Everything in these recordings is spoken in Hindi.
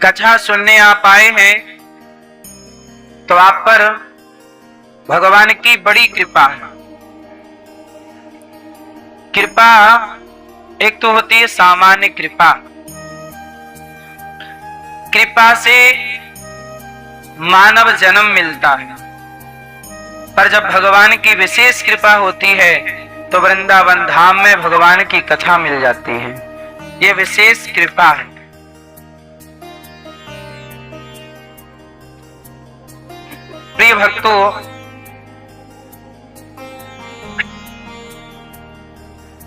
कथा सुनने आप आए हैं तो आप पर भगवान की बड़ी कृपा है। कृपा एक तो होती है सामान्य कृपा, कृपा से मानव जन्म मिलता है, पर जब भगवान की विशेष कृपा होती है तो वृंदावन धाम में भगवान की कथा मिल जाती है। ये विशेष कृपा है। प्रिय भक्तों,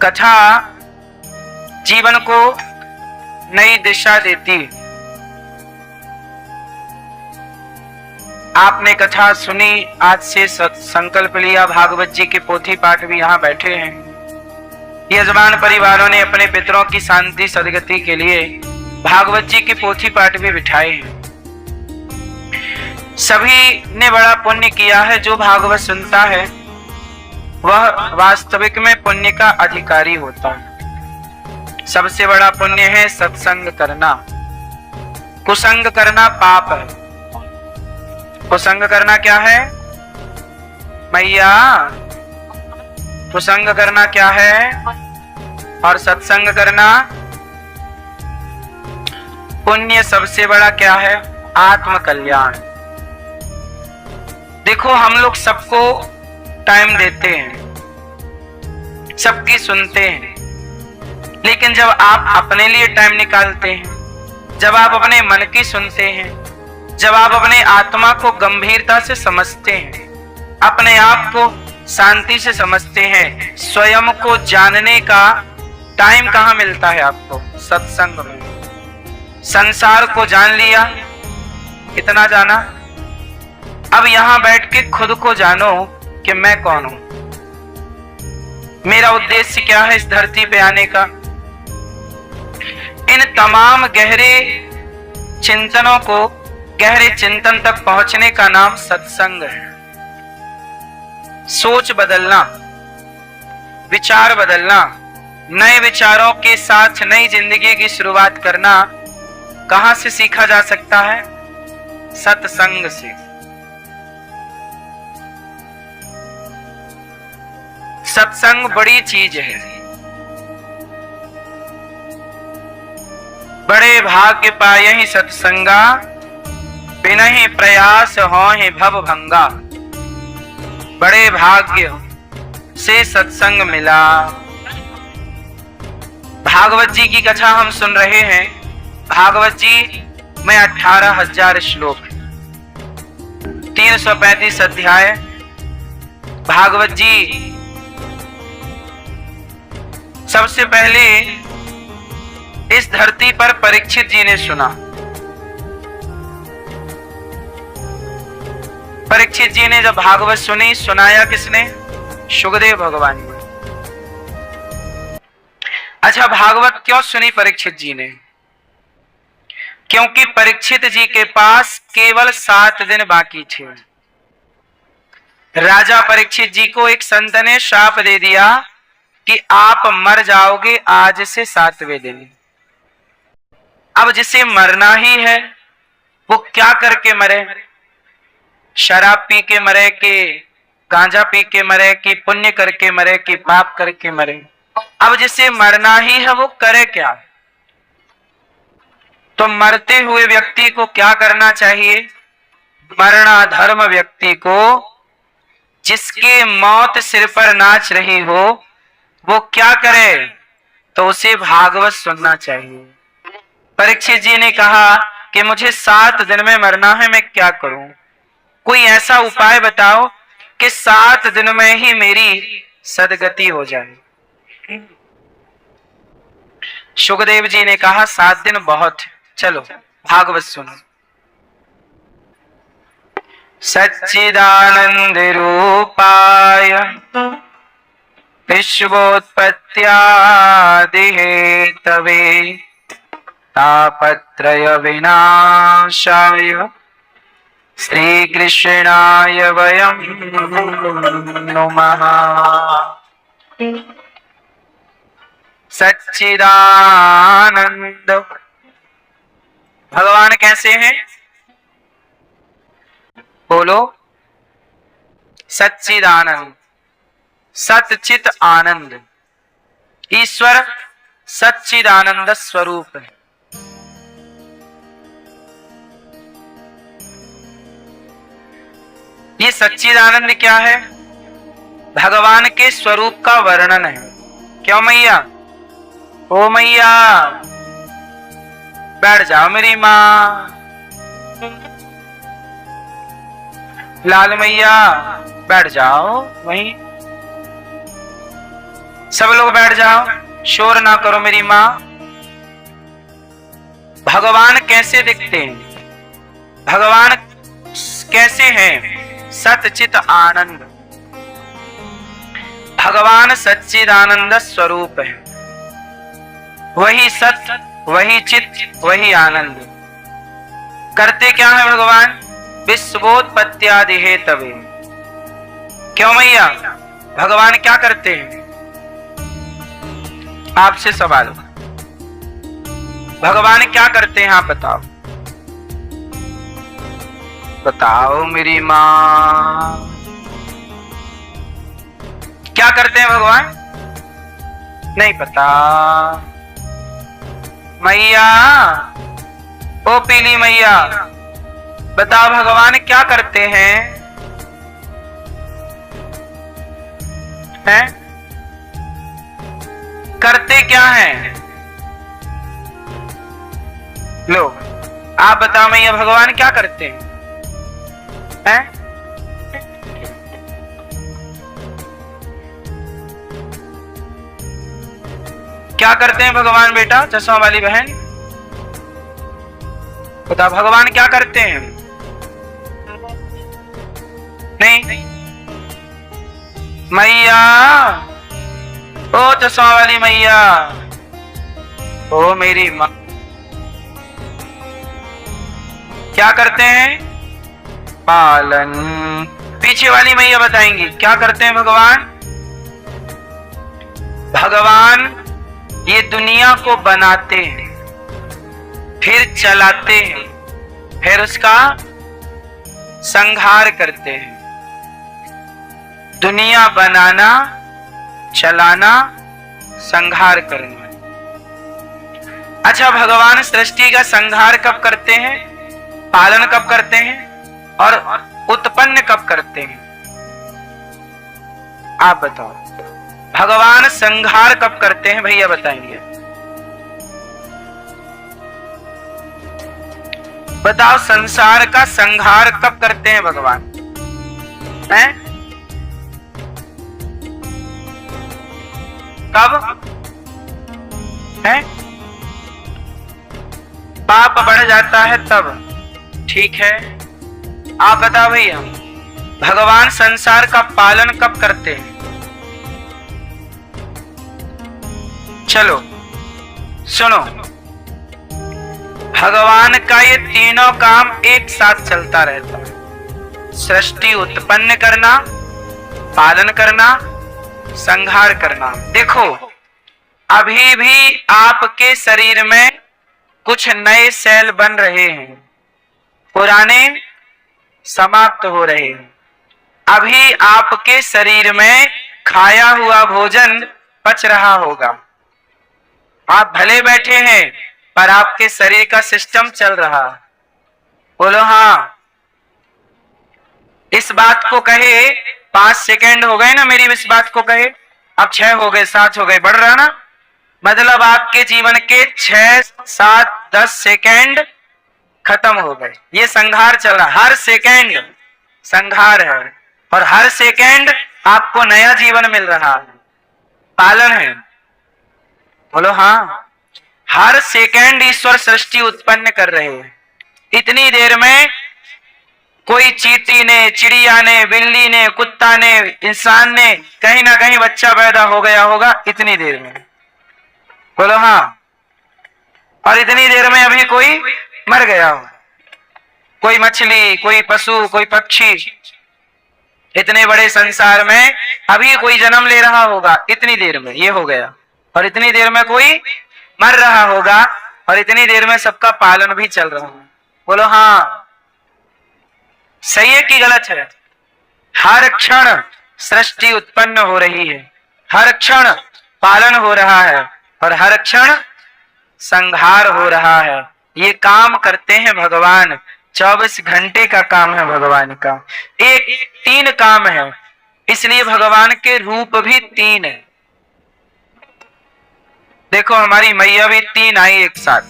कथा जीवन को नई दिशा देती है। आपने कथा सुनी, आज से संकल्प लिया, भागवत जी के पोथी पाठ भी यहाँ बैठे हैं। यजमान परिवारों ने अपने पितरों की शांति सदगति के लिए भागवत जी के पोथी पाठ भी बिठाए हैं। सभी ने बड़ा पुण्य किया है। जो भागवत सुनता है वह वास्तविक में पुण्य का अधिकारी होता है। सबसे बड़ा पुण्य है सत्संग करना। कुसंग करना पाप है। कुसंग करना क्या है मैया? कुसंग करना क्या है? और सत्संग करना पुण्य सबसे बड़ा क्या है? आत्म कल्याण। देखो, हम लोग सबको टाइम देते हैं, सबकी सुनते हैं, लेकिन जब आप अपने लिए टाइम निकालते हैं, जब आप अपने मन की सुनते हैं, जब आप अपने आत्मा को गंभीरता से समझते हैं, अपने आप को शांति से समझते हैं, स्वयं को जानने का टाइम कहाँ मिलता है आपको? सत्संग में। संसार को जान लिया, कितना जाना? अब यहां बैठ के खुद को जानो कि मैं कौन हूं, मेरा उद्देश्य क्या है इस धरती पे आने का। इन तमाम गहरे चिंतनों को, गहरे चिंतन तक पहुंचने का नाम सत्संग है। सोच बदलना, विचार बदलना, नए विचारों के साथ नई जिंदगी की शुरुआत करना कहां से सीखा जा सकता है? सत्संग से। सत्संग बड़ी चीज है। बड़े भाग्य पाए ही सत्संगा, बिनहि प्रयास होहि भव भंगा। बड़े भाग्य से सत्संग मिला। भागवत जी की कथा हम सुन रहे हैं। भागवत जी में 18,000 श्लोक, 335 अध्याय। भागवत जी सबसे पहले इस धरती पर परीक्षित जी ने सुना। परीक्षित जी ने जब भागवत सुनी, सुनाया किसने? शुकदेव भगवान ने। अच्छा, भागवत क्यों सुनी परीक्षित जी ने? क्योंकि परीक्षित जी के पास केवल 7 दिन बाकी थे। राजा परीक्षित जी को एक संत ने शाप दे दिया कि आप मर जाओगे आज से 7वें दिन। अब जिसे मरना ही है वो क्या करके मरे? शराब पी के मरे, कि गांजा पी के मरे, कि पुण्य करके मरे, कि पाप करके मरे? अब जिसे मरना ही है वो करे क्या? तो मरते हुए व्यक्ति को क्या करना चाहिए? मरना धर्म व्यक्ति को, जिसके मौत सिर पर नाच रही हो, वो क्या करे? तो उसे भागवत सुनना चाहिए। परीक्षित जी ने कहा कि मुझे 7 दिन में मरना है, मैं क्या करूं? कोई ऐसा उपाय बताओ कि 7 दिन में ही मेरी सदगति हो जाए। शुकदेव जी ने कहा 7 दिन बहुत है, चलो भागवत सुनो। सच्चिदानंद रूपाय विश्वोत्पत्त्यादि हेतवे तापत्रय विनाशाय श्री कृष्णाय वयं नुमः। सच्चिदानंद भगवान कैसे हैं? बोलो। सच्चिदानंद, सच्चित आनंद। ईश्वर सच्चिदानंद स्वरूप है। ये सच्चिदानंद क्या है? भगवान के स्वरूप का वर्णन है। क्यों मैया? ओ मैया बैठ जाओ मेरी माँ। लाल मैया बैठ जाओ वहीं। सब लोग बैठ जाओ, शोर ना करो मेरी माँ। भगवान कैसे दिखते हैं? भगवान कैसे हैं? सच्चित आनंद। भगवान सच्चिदानंद स्वरूप है। वही सत्य, वही चित, वही आनंद। करते क्या है भगवान? विश्वोत्पत्त्यादि हेतवे। क्यों मैया? भगवान क्या करते हैं? आपसे सवाल, भगवान क्या करते हैं आप बताओ। बताओ मेरी माँ, क्या करते हैं भगवान? नहीं पता मैया? ओ पीली मैया बताओ भगवान क्या करते हैं? हैं? करते क्या हैं? लो आप बताओ मैया भगवान क्या करते हैं? हैं? क्या करते हैं भगवान? बेटा चश्मा वाली बहन बताओ भगवान क्या करते हैं? नहीं मैया, ओ चश्मा वाली मैया, ओ मेरी माँ, क्या करते हैं? पालन। पीछे वाली मैया बताएंगी क्या करते हैं भगवान? भगवान ये दुनिया को बनाते हैं, फिर चलाते हैं, फिर उसका संहार करते हैं। दुनिया बनाना, चलाना, संहार करना। अच्छा भगवान सृष्टि का संहार कब करते हैं? पालन कब करते हैं? और उत्पन्न कब करते हैं? आप बताओ भगवान संहार कब करते हैं? भैया बताएंगे। बताओ संसार का संहार कब करते हैं भगवान? हैं? कब? हैं? पाप बढ़ जाता है तब। ठीक है आप बताओ भैया भगवान संसार का पालन कब करते हैं? चलो सुनो, भगवान का ये तीनों काम एक साथ चलता रहता है। सृष्टि उत्पन्न करना, पालन करना, संहार करना। देखो अभी भी आपके शरीर में कुछ नए सेल बन रहे हैं, पुराने समाप्त हो रहे हैं। अभी आपके शरीर में खाया हुआ भोजन पच रहा होगा। आप भले बैठे हैं पर आपके शरीर का सिस्टम चल रहा है। बोलो हाँ। इस बात को कहे 5 सेकेंड हो गए ना मेरी इस बात को कहे, अब 6 हो गए, 7 हो गए, बढ़ रहा ना। मतलब आपके जीवन के 6, 7, 10 सेकेंड खत्म हो गए। ये संहार चल रहा, हर सेकेंड संहार है और हर सेकेंड आपको नया जीवन मिल रहा है, पालन है। बोलो हाँ। हर सेकेंड ईश्वर सृष्टि उत्पन्न कर रहे हैं। इतनी देर में कोई चींटी ने, चिड़िया ने, बिल्ली ने, कुत्ता ने, इंसान ने कहीं ना कहीं बच्चा पैदा हो गया होगा इतनी देर में। बोलो हाँ। और इतनी देर में अभी कोई मर गया होगा, कोई मछली, कोई पशु, कोई पक्षी। इतने बड़े संसार में अभी कोई जन्म ले रहा होगा इतनी देर में, ये हो गया। और इतनी देर में कोई मर रहा होगा और इतनी देर में सबका पालन भी चल रहा है। बोलो हाँ, सही है कि गलत है? हर क्षण सृष्टि उत्पन्न हो रही है, हर क्षण पालन हो रहा है और हर क्षण संहार हो रहा है। ये काम करते हैं भगवान, 24 घंटे का काम है भगवान का। एक 3 काम है, इसलिए भगवान के रूप भी 3 है। देखो हमारी मैया भी 3 आई एक साथ,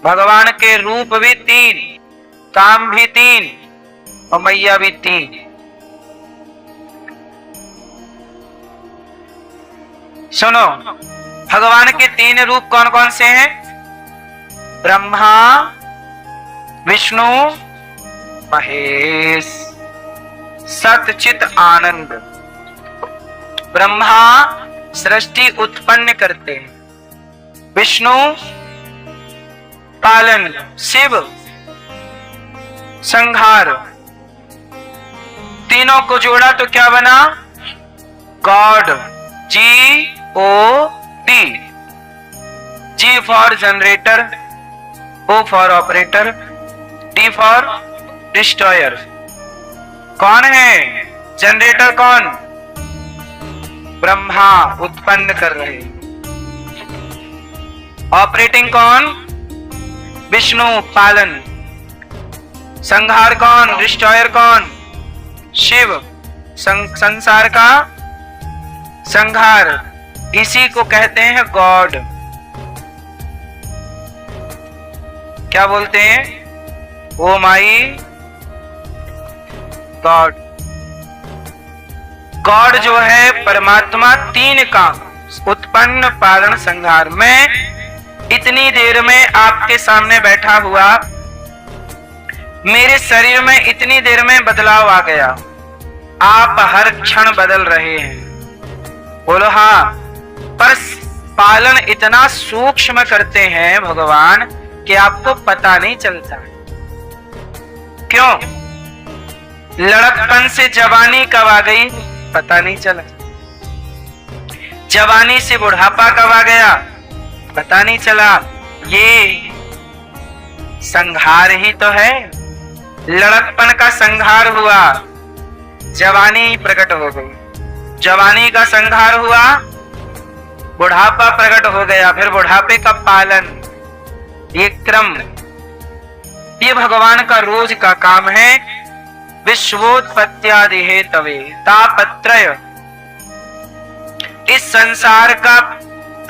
भगवान के रूप भी 3, काम भी 3 और मैया भी 3। सुनो, भगवान के 3 रूप कौन कौन से हैं? ब्रह्मा, विष्णु, महेश। सतचित आनंद। ब्रह्मा सृष्टि उत्पन्न करते हैं, विष्णु पालन, शिव संहार। तीनों को जोड़ा तो क्या बना? God. GOD। G for generator, O for operator, D for destroyer. कौन है जनरेटर? कौन? ब्रह्मा उत्पन्न कर रहे। ऑपरेटिंग कौन? विष्णु पालन। संहार कौन? डिस्ट्रॉयर कौन? शिव संसार का संहार। इसी को कहते हैं गॉड। क्या बोलते हैं? ओ माई गॉड। गॉड जो है परमात्मा, 3 काम, उत्पन्न पालन संहार। मैं इतनी देर में आपके सामने बैठा हुआ, मेरे शरीर में इतनी देर में बदलाव आ गया। आप हर क्षण बदल रहे हैं। बोलो हाँ। पर पालन इतना सूक्ष्म करते हैं भगवान कि आपको पता नहीं चलता। क्यों? लड़कपन से जवानी कब आ गई पता नहीं चला, जवानी से बुढ़ापा कब आ गया पता नहीं चला। ये संहार ही तो है। लड़कपन का संहार हुआ, जवानी प्रकट हो गई। जवानी का संहार हुआ, बुढ़ापा प्रकट हो गया। फिर बुढ़ापे का पालन। ये क्रम, ये भगवान का रोज का काम है। विश्वोत्पत्त्यादि हेतवे तापत्रय। इस संसार का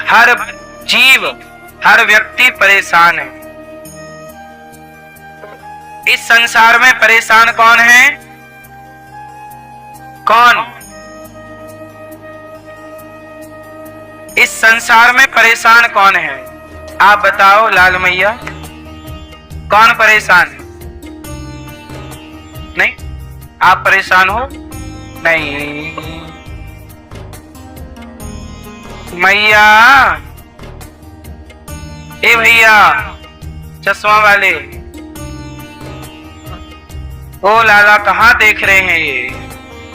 हर जीव, हर व्यक्ति परेशान है। इस संसार में परेशान कौन है? कौन? इस संसार में परेशान कौन है? आप बताओ लाल मैया, कौन परेशान है? नहीं, आप परेशान हो? नहीं मैया। ए भैया चश्मा वाले, ओ लाला कहाँ देख रहे हैं? ये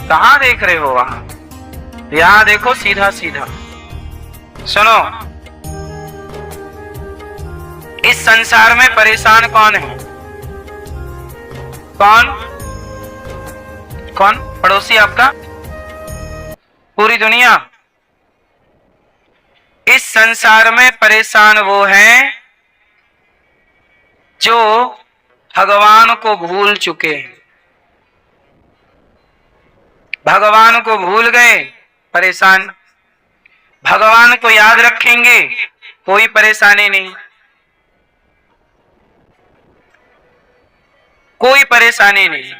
कहाँ देख रहे हो? वहां, यहां देखो सीधा सीधा। सुनो, इस संसार में परेशान कौन है? कौन? कौन पड़ोसी आपका? पूरी दुनिया। इस संसार में परेशान वो हैं जो भगवान को भूल चुके हैं। भगवान को भूल गए, परेशान। भगवान को याद रखेंगे, कोई परेशानी नहीं, कोई परेशानी नहीं।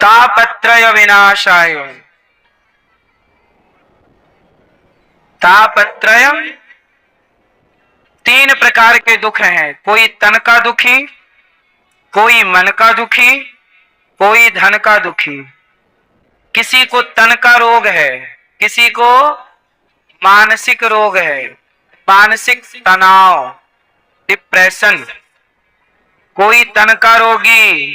तापत्रय विनाशाय। तापत्रय, 3 प्रकार के दुख हैं। कोई तन का दुखी, कोई मन का दुखी, कोई धन का दुखी। किसी को तन का रोग है, किसी को मानसिक रोग है, मानसिक तनाव, डिप्रेशन। कोई तन का रोगी,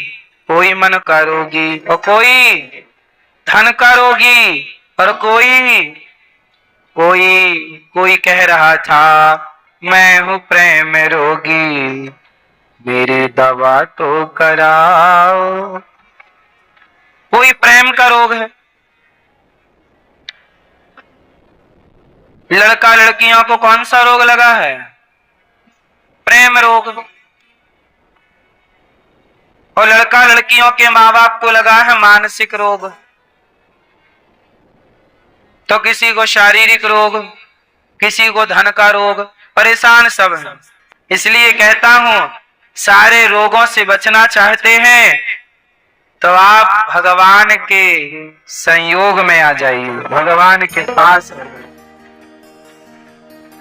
कोई मन का रोगी, और कोई धन का रोगी, और कोई कोई कह रहा था मैं हूँ प्रेम रोगी, मेरी दवा तो कराओ। कोई प्रेम का रोग है। लड़का लड़कियों को कौन सा रोग लगा है? प्रेम रोग। और लड़का लड़कियों के माँ बाप को लगा है मानसिक रोग। तो किसी को शारीरिक रोग, किसी को धन का रोग, परेशान सब है। इसलिए कहता हूं, सारे रोगों से बचना चाहते हैं तो आप भगवान के संयोग में आ जाइए, भगवान के पास रहो,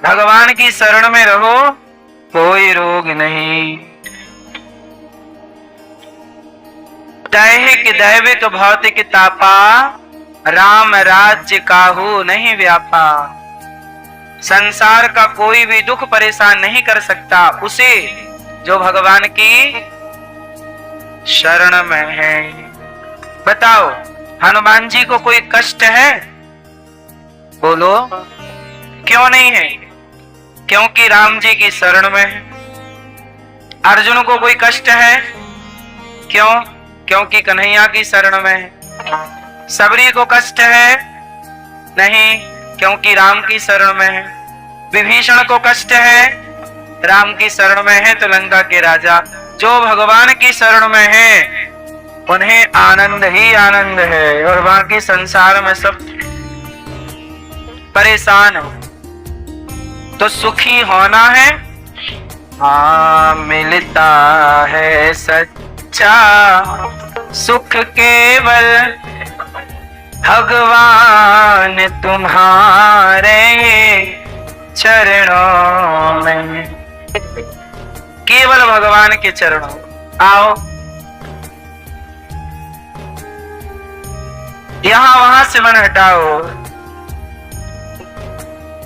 भगवान की शरण में रहो, कोई रोग नहीं। दैहिक दैविक भौतिक तापा, राम राज्य काहू नहीं व्यापा। संसार का कोई भी दुख परेशान नहीं कर सकता उसे जो भगवान की शरण में है। बताओ, हनुमान जी को कोई कष्ट है? बोलो, क्यों नहीं है? क्योंकि राम जी की शरण में है। अर्जुन को कोई कष्ट है? क्यों? क्योंकि कन्हैया की शरण में है। सबरी को कष्ट है? नहीं, क्योंकि राम की शरण में है। विभीषण को कष्ट है? राम की शरण में है तो लंका के राजा। जो भगवान की शरण में है उन्हें आनंद ही आनंद है, और बाकी संसार में सब परेशान है। तो सुखी होना है, हाँ मिलता है सच्चा सुख केवल भगवान तुम्हारे चरणों में। केवल भगवान के चरणों। आओ, यहां वहां से मन हटाओ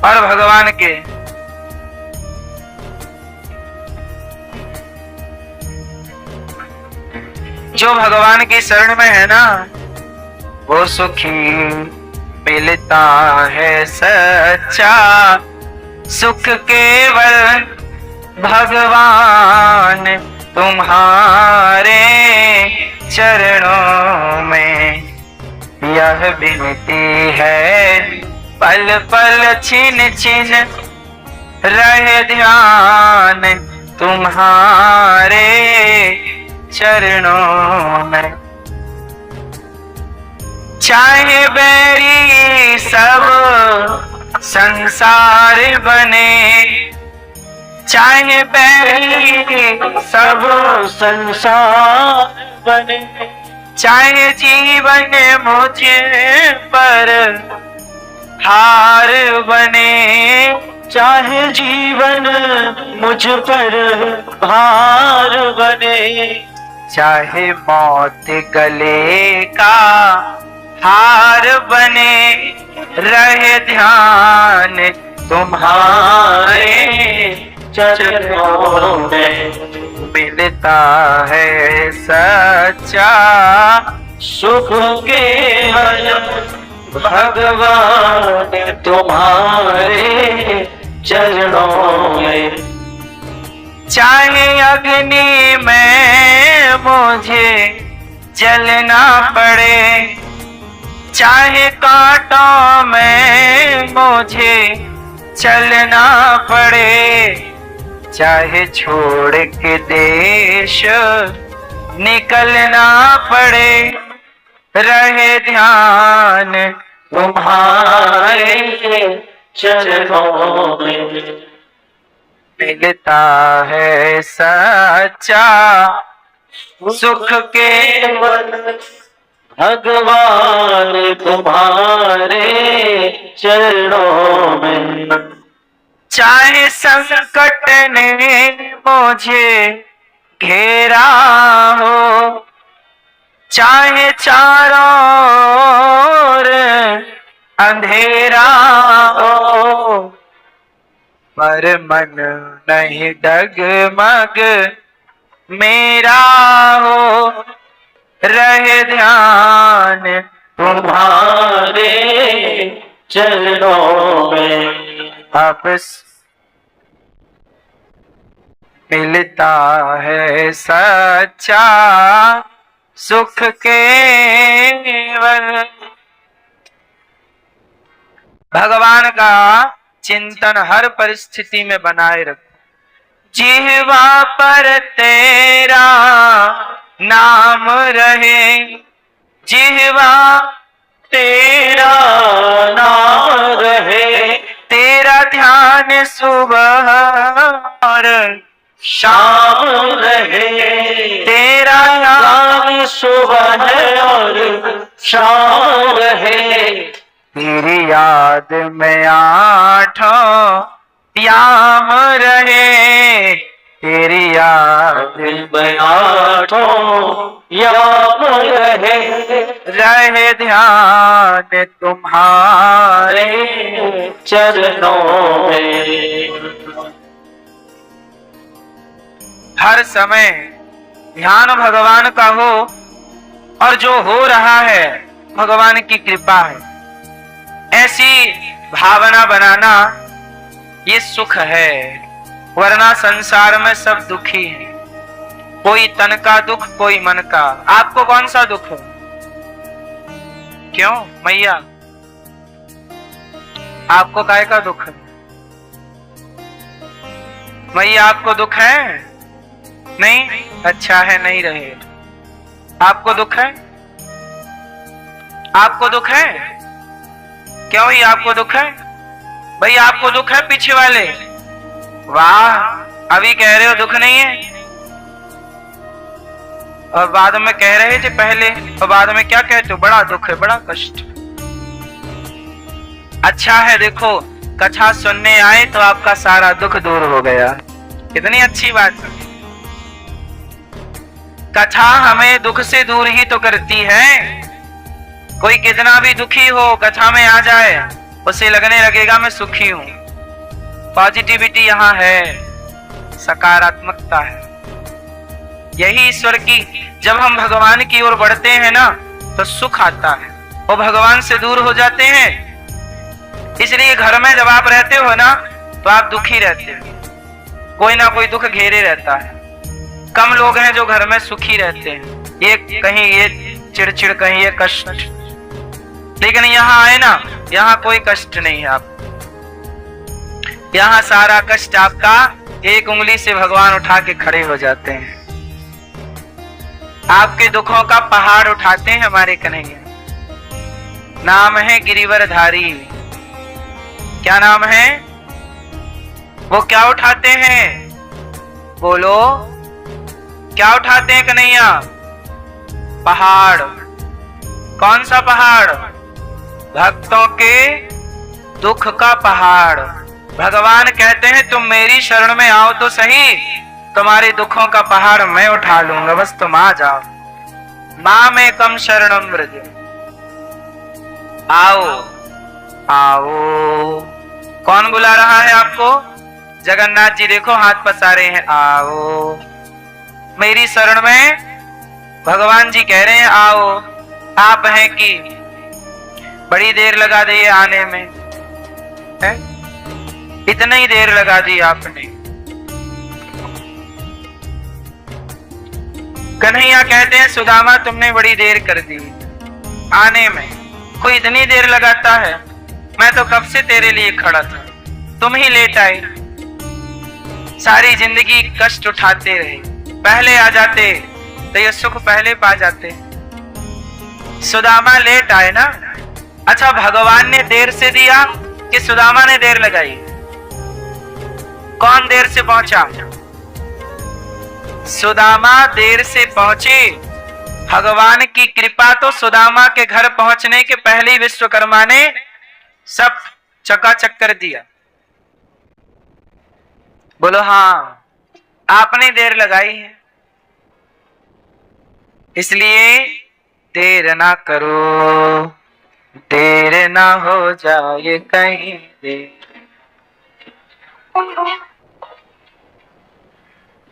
और भगवान के जो भगवान की शरण में है ना, वो सुखी मिलता है सच्चा सुख केवल भगवान तुम्हारे चरणों में। यह विनती है पल पल छिन छिन रहे ध्यान तुम्हारे चरणों में। चाहे बैरी सब संसार बने, चाहे बैरी सब संसार बने, चाहे जीवन मुझे पर हार बने, चाहे जीवन मुझ पर भार बने, चाहे मौत गले का हार बने, रहे ध्यान तुम्हारे चरणों में। मिलता है सच्चा सुख केवल भगवान तुम्हारे चरणों में। चाहे अग्नि में मुझे जलना पड़े, चाहे कांटों में मुझे चलना पड़े, चाहे छोड़ के देश निकलना पड़े, रहे ध्यान तुम्हारे चरणों में। मिलता है सच्चा सुख केवल भगवान तुम्हारे चरणों में। चाहे संकट ने मुझे घेरा हो, चाहे चारों ओर अंधेरा हो, पर मन नहीं डगमग मेरा हो, रहे ध्यान तुम्हारे चरणों में आपस मिलता है सच्चा सुख केवल। भगवान का चिंतन हर परिस्थिति में बनाए रखो। जिह्वा पर तेरा नाम रहे, जिह्वा तेरा नाम रहे, तेरा ध्यान सुबह और शाम रहे, तेरा नाम सुबह और शाम रहे, तेरी याद में आठों याम रहे, तेरी याद में आठों याम रहे, रहे ध्यान तुम्हारे चरणों में। हर समय ध्यान भगवान का हो, और जो हो रहा है भगवान की कृपा है, ऐसी भावना बनाना ये सुख है। वरना संसार में सब दुखी है, कोई तन का दुख, कोई मन का। आपको कौन सा दुख है? क्यों मैया, आपको काय का दुख है? मैया आपको दुख है? नहीं, अच्छा है, नहीं रहे। आपको दुख है? आपको दुख है? क्यों ही आपको दुख है? भाई आपको दुख है पीछे वाले? वाह, अभी कह रहे हो दुख नहीं है, और बाद में कह रहे थे पहले, और बाद में क्या कहते हो? बड़ा दुख है, बड़ा कष्ट। अच्छा है, देखो कथा सुनने आए तो आपका सारा दुख दूर हो गया। कितनी अच्छी बात है। कथा हमें दुख से दूर ही तो करती है। कोई कितना भी दुखी हो, कथा में आ जाए, उसे लगने लगेगा मैं सुखी हूं। पॉजिटिविटी यहाँ है, सकारात्मकता है। यही ईश्वर की, जब हम भगवान की ओर बढ़ते हैं ना तो सुख आता है, और भगवान से दूर हो जाते हैं। इसलिए घर में जब आप रहते हो ना तो आप दुखी रहते हो, कोई ना कोई दुख घेरे रहता है। कम लोग हैं जो घर में सुखी रहते हैं, ये कहीं ये चिड़चिड़, कहीं ये कष्ट। लेकिन यहाँ आए ना, यहाँ कोई कष्ट नहीं है। आप यहाँ सारा कष्ट आपका एक उंगली से भगवान उठा के खड़े हो जाते हैं। आपके दुखों का पहाड़ उठाते हैं हमारे कन्हैया। नाम है गिरिवरधारी। क्या नाम है? वो क्या उठाते हैं? बोलो, क्या उठाते हैं कन्हैया? पहाड़। कौन सा पहाड़? भक्तों के दुख का पहाड़। भगवान कहते हैं तुम मेरी शरण में आओ तो सही, तुम्हारे दुखों का पहाड़ मैं उठा लूंगा, बस तुम आ जाओ। मां में कम शरणम व्रज, आओ आओ। कौन बुला रहा है आपको? जगन्नाथ जी देखो हाथ पसारे हैं, आओ मेरी शरण में। भगवान जी कह रहे हैं आओ। आप हैं कि बड़ी देर लगा दी आने में है? इतनी ही देर लगा दी आपने। कन्हैया कहते हैं सुदामा तुमने बड़ी देर कर दी आने में। कोई इतनी देर लगाता है? मैं तो कब से तेरे लिए खड़ा था, तुम ही लेट आए। सारी जिंदगी कष्ट उठाते रहे, पहले आ जाते तो ये सुख पहले पा जाते। सुदामा लेट आए ना। अच्छा, भगवान ने देर से दिया कि सुदामा ने देर लगाई? कौन देर से पहुंचा? सुदामा देर से पहुंचे। भगवान की कृपा तो सुदामा के घर पहुंचने के पहले ही विश्वकर्मा ने सब चकाचक कर दिया। बोलो हाँ, आपने देर लगाई है, इसलिए देर ना करो, देर ना हो जाए कहीं देर।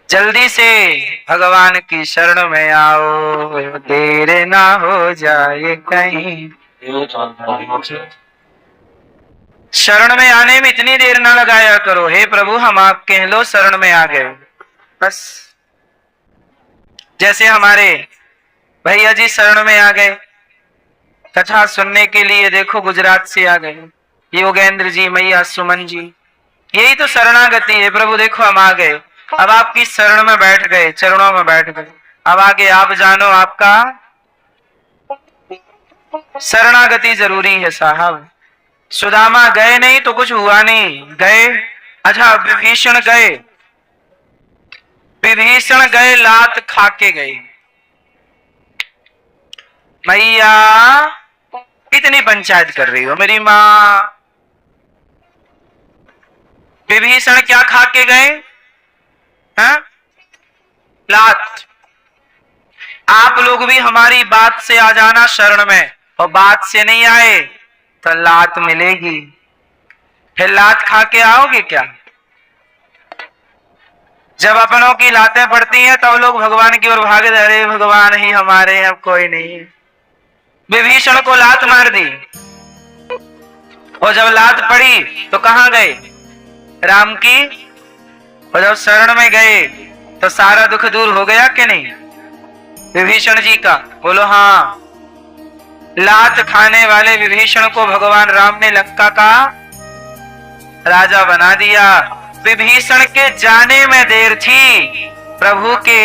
जल्दी से भगवान की शरण में आओ, देर ना हो जाए कहीं। शरण में आने में इतनी देर ना लगाया करो। हे प्रभु हम आपके हैं, लो शरण में आ गए, बस। जैसे हमारे भैया जी शरण में आ गए, कथा सुनने के लिए देखो गुजरात से आ गए, योगेंद्र जी, मैया सुमन जी, यही तो शरणागति है। प्रभु देखो हम आ गए, अब आपकी शरण में बैठ गए, चरणों में बैठ गए, अब आगे आप जानो, आपका शरणागति जरूरी है साहब। सुदामा गए नहीं तो कुछ हुआ नहीं, गए। अच्छा विभीषण गए, विभीषण गए लात खा के गए। मैया इतनी पंचायत कर रही हो मेरी माँ। विभीषण क्या खा के गए? हाँ? लात। आप लोग भी हमारी बात से आ जाना शरण में, और बात से नहीं आए तो लात मिलेगी। फिर लात खा के आओगे क्या? जब अपनों की लातें पड़ती हैं तब लोग भगवान की ओर भागे, अरे भगवान ही हमारे, अब कोई नहीं। विभीषण को लात मार दी, और जब लात पड़ी तो कहां गए? राम की। और जब शरण में गए तो सारा दुख दूर हो गया कि नहीं विभीषण जी का? बोलो हाँ। लात खाने वाले विभीषण को भगवान राम ने लंका का राजा बना दिया। विभीषण के जाने में देर थी, प्रभु के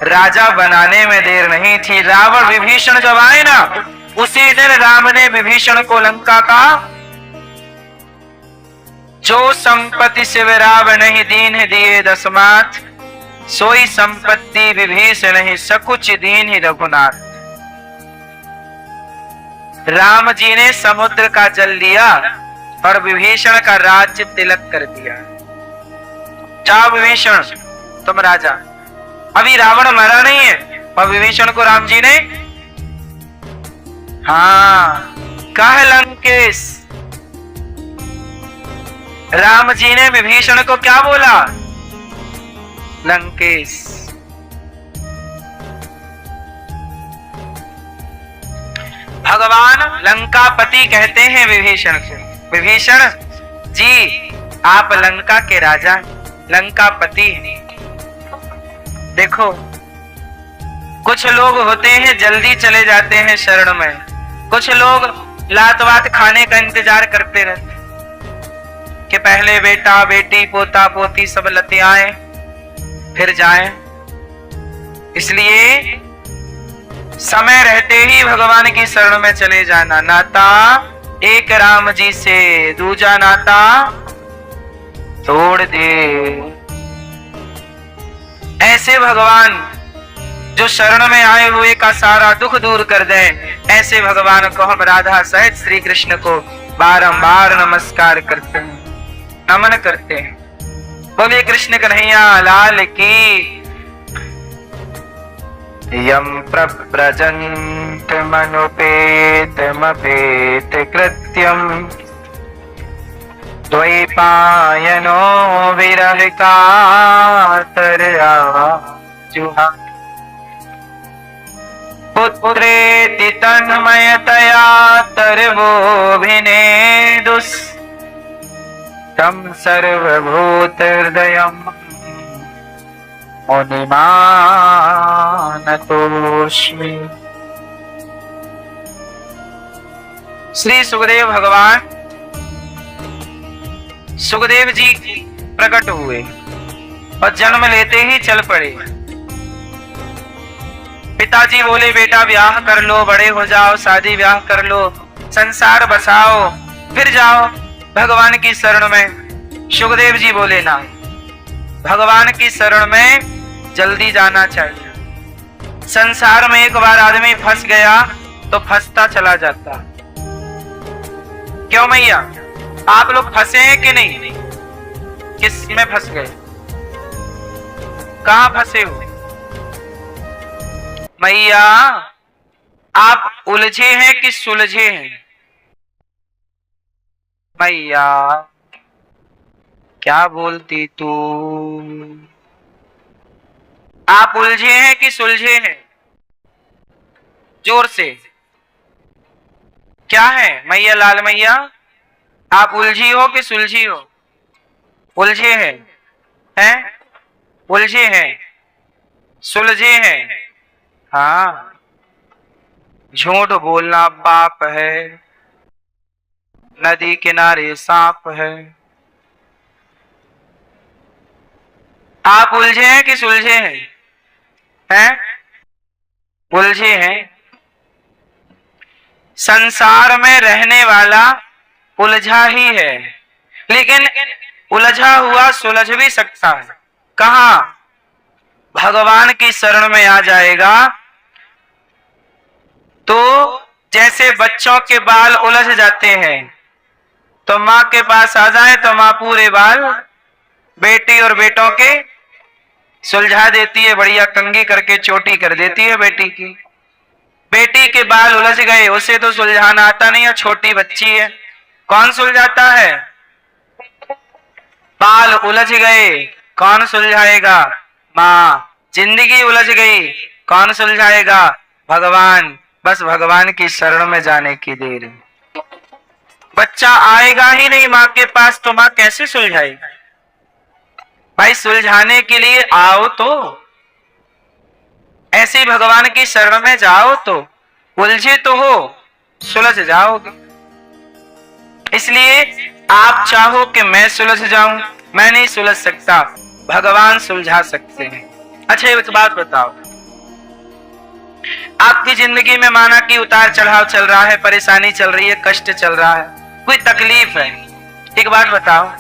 राजा बनाने में देर नहीं थी। रावण विभीषण जब आए ना, उसी दिन राम ने विभीषण को लंका का जो संपत्ति शिवराव नहीं दीन दिए दसमात, सोई संपत्ति विभीषण नहीं सकुच दीन ही रघुनाथ। राम जी ने समुद्र का जल लिया और विभीषण का राज्य तिलक कर दिया। जाओ विभीषण तुम राजा। अभी रावण मरा नहीं है और विभीषण को राम जी ने हाँ कह लंकेश। राम जी ने विभीषण को क्या बोला? लंकेश। भगवान लंकापति कहते हैं विभीषण को। विभीषण जी आप लंका के राजा, लंकापति। देखो कुछ लोग होते हैं जल्दी चले जाते हैं शरण में, कुछ लोग लात वात खाने का इंतजार करते रहते कि पहले बेटा बेटी पोता पोती सब लते आए फिर जाएं। इसलिए समय रहते ही भगवान की शरण में चले जाना। नाता एक राम जी से, दूजा नाता तोड़ दे। ऐसे भगवान जो शरण में आए हुए का सारा दुख दूर कर दे, ऐसे भगवान को हम राधा सहित श्री कृष्ण को बारंबार नमस्कार करते हैं, नमन करते हैं। बोलिए कृष्ण कन्हैया लाल की। यम प्रव्रजन्त मनुपेत मपेत कृत्यम द्वैपायनो विरह कातरया जुहा पुत्रेति तन्मयतया तरवोभिनेदुस् तम सर्वभूत हृदयम् मुनिमानतोऽस्मि। श्री सुखदेव भगवान सुखदेव जी प्रकट हुए और जन्म लेते ही चल पड़े। पिताजी बोले बेटा ब्याह कर लो, बड़े हो जाओ, शादी ब्याह कर लो, संसार बसाओ, फिर जाओ भगवान की शरण में। सुखदेव जी बोले ना, भगवान की शरण में जल्दी जाना चाहिए। संसार में एक बार आदमी फंस गया तो फंसता चला जाता। क्यों मैया आप लोग फंसे हैं कि नहीं? किस में फंस गए? कहां फंसे हो? मैया आप उलझे हैं कि सुलझे हैं? मैया क्या बोलती तू? आप उलझे हैं कि सुलझे हैं? जोर से क्या है मैया? लाल मैया आप उलझी हो कि सुलझी हो? उलझे हैं? उलझे हैं, सुलझे हैं। हाँ, झूठ बोलना पाप है, नदी किनारे सांप है। आप उलझे हैं कि सुलझे हैं? उलझे हैं। संसार में रहने वाला उलझा ही है, लेकिन उलझा हुआ सुलझ भी सकता है। कहां? भगवान की शरण में आ जाएगा तो जैसे बच्चों के बाल उलझ जाते हैं, तो माँ के पास आ जाए तो माँ पूरे बाल बेटी और बेटों के सुलझा देती है, बढ़िया कंघी करके चोटी कर देती है बेटी की। बेटी के बाल उलझ गए, उसे तो सुलझाना आता नहीं है, छोटी बच्ची है, कौन सुलझाता है? बाल उलझ गए, कौन सुलझाएगा? माँ। जिंदगी उलझ गई, कौन सुलझाएगा? भगवान। बस भगवान की शरण में जाने की देर है। बच्चा आएगा ही नहीं माँ के पास तो माँ कैसे सुलझाएगी? भाई सुलझाने के लिए आओ तो, ऐसे भगवान की शरण में जाओ तो उलझे तो हो, सुलझ जाओगे। इसलिए आप चाहो कि मैं सुलझ जाऊं, मैं नहीं सुलझ सकता, भगवान सुलझा सकते हैं। अच्छा एक बात बताओ, आपकी जिंदगी में माना कि उतार चढ़ाव चल रहा है, परेशानी चल रही है, कष्ट चल रहा है, कोई तकलीफ है, एक बात बताओ,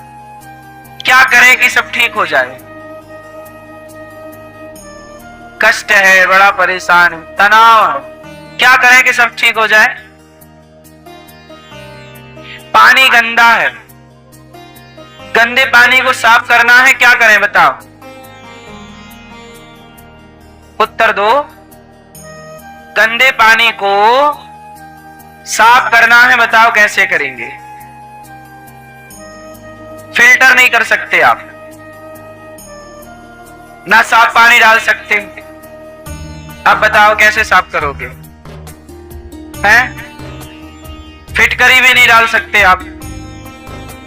क्या करें कि सब ठीक हो जाए? कष्ट है, बड़ा परेशान है, तनाव है, क्या करें कि सब ठीक हो जाए? पानी गंदा है, गंदे पानी को साफ करना है, क्या करें बताओ? उत्तर दो। गंदे पानी को साफ करना है, बताओ कैसे करेंगे? फिल्टर नहीं कर सकते आप, ना साफ पानी डाल सकते, अब बताओ कैसे साफ करोगे? हैं? फिटकरी भी नहीं डाल सकते आप,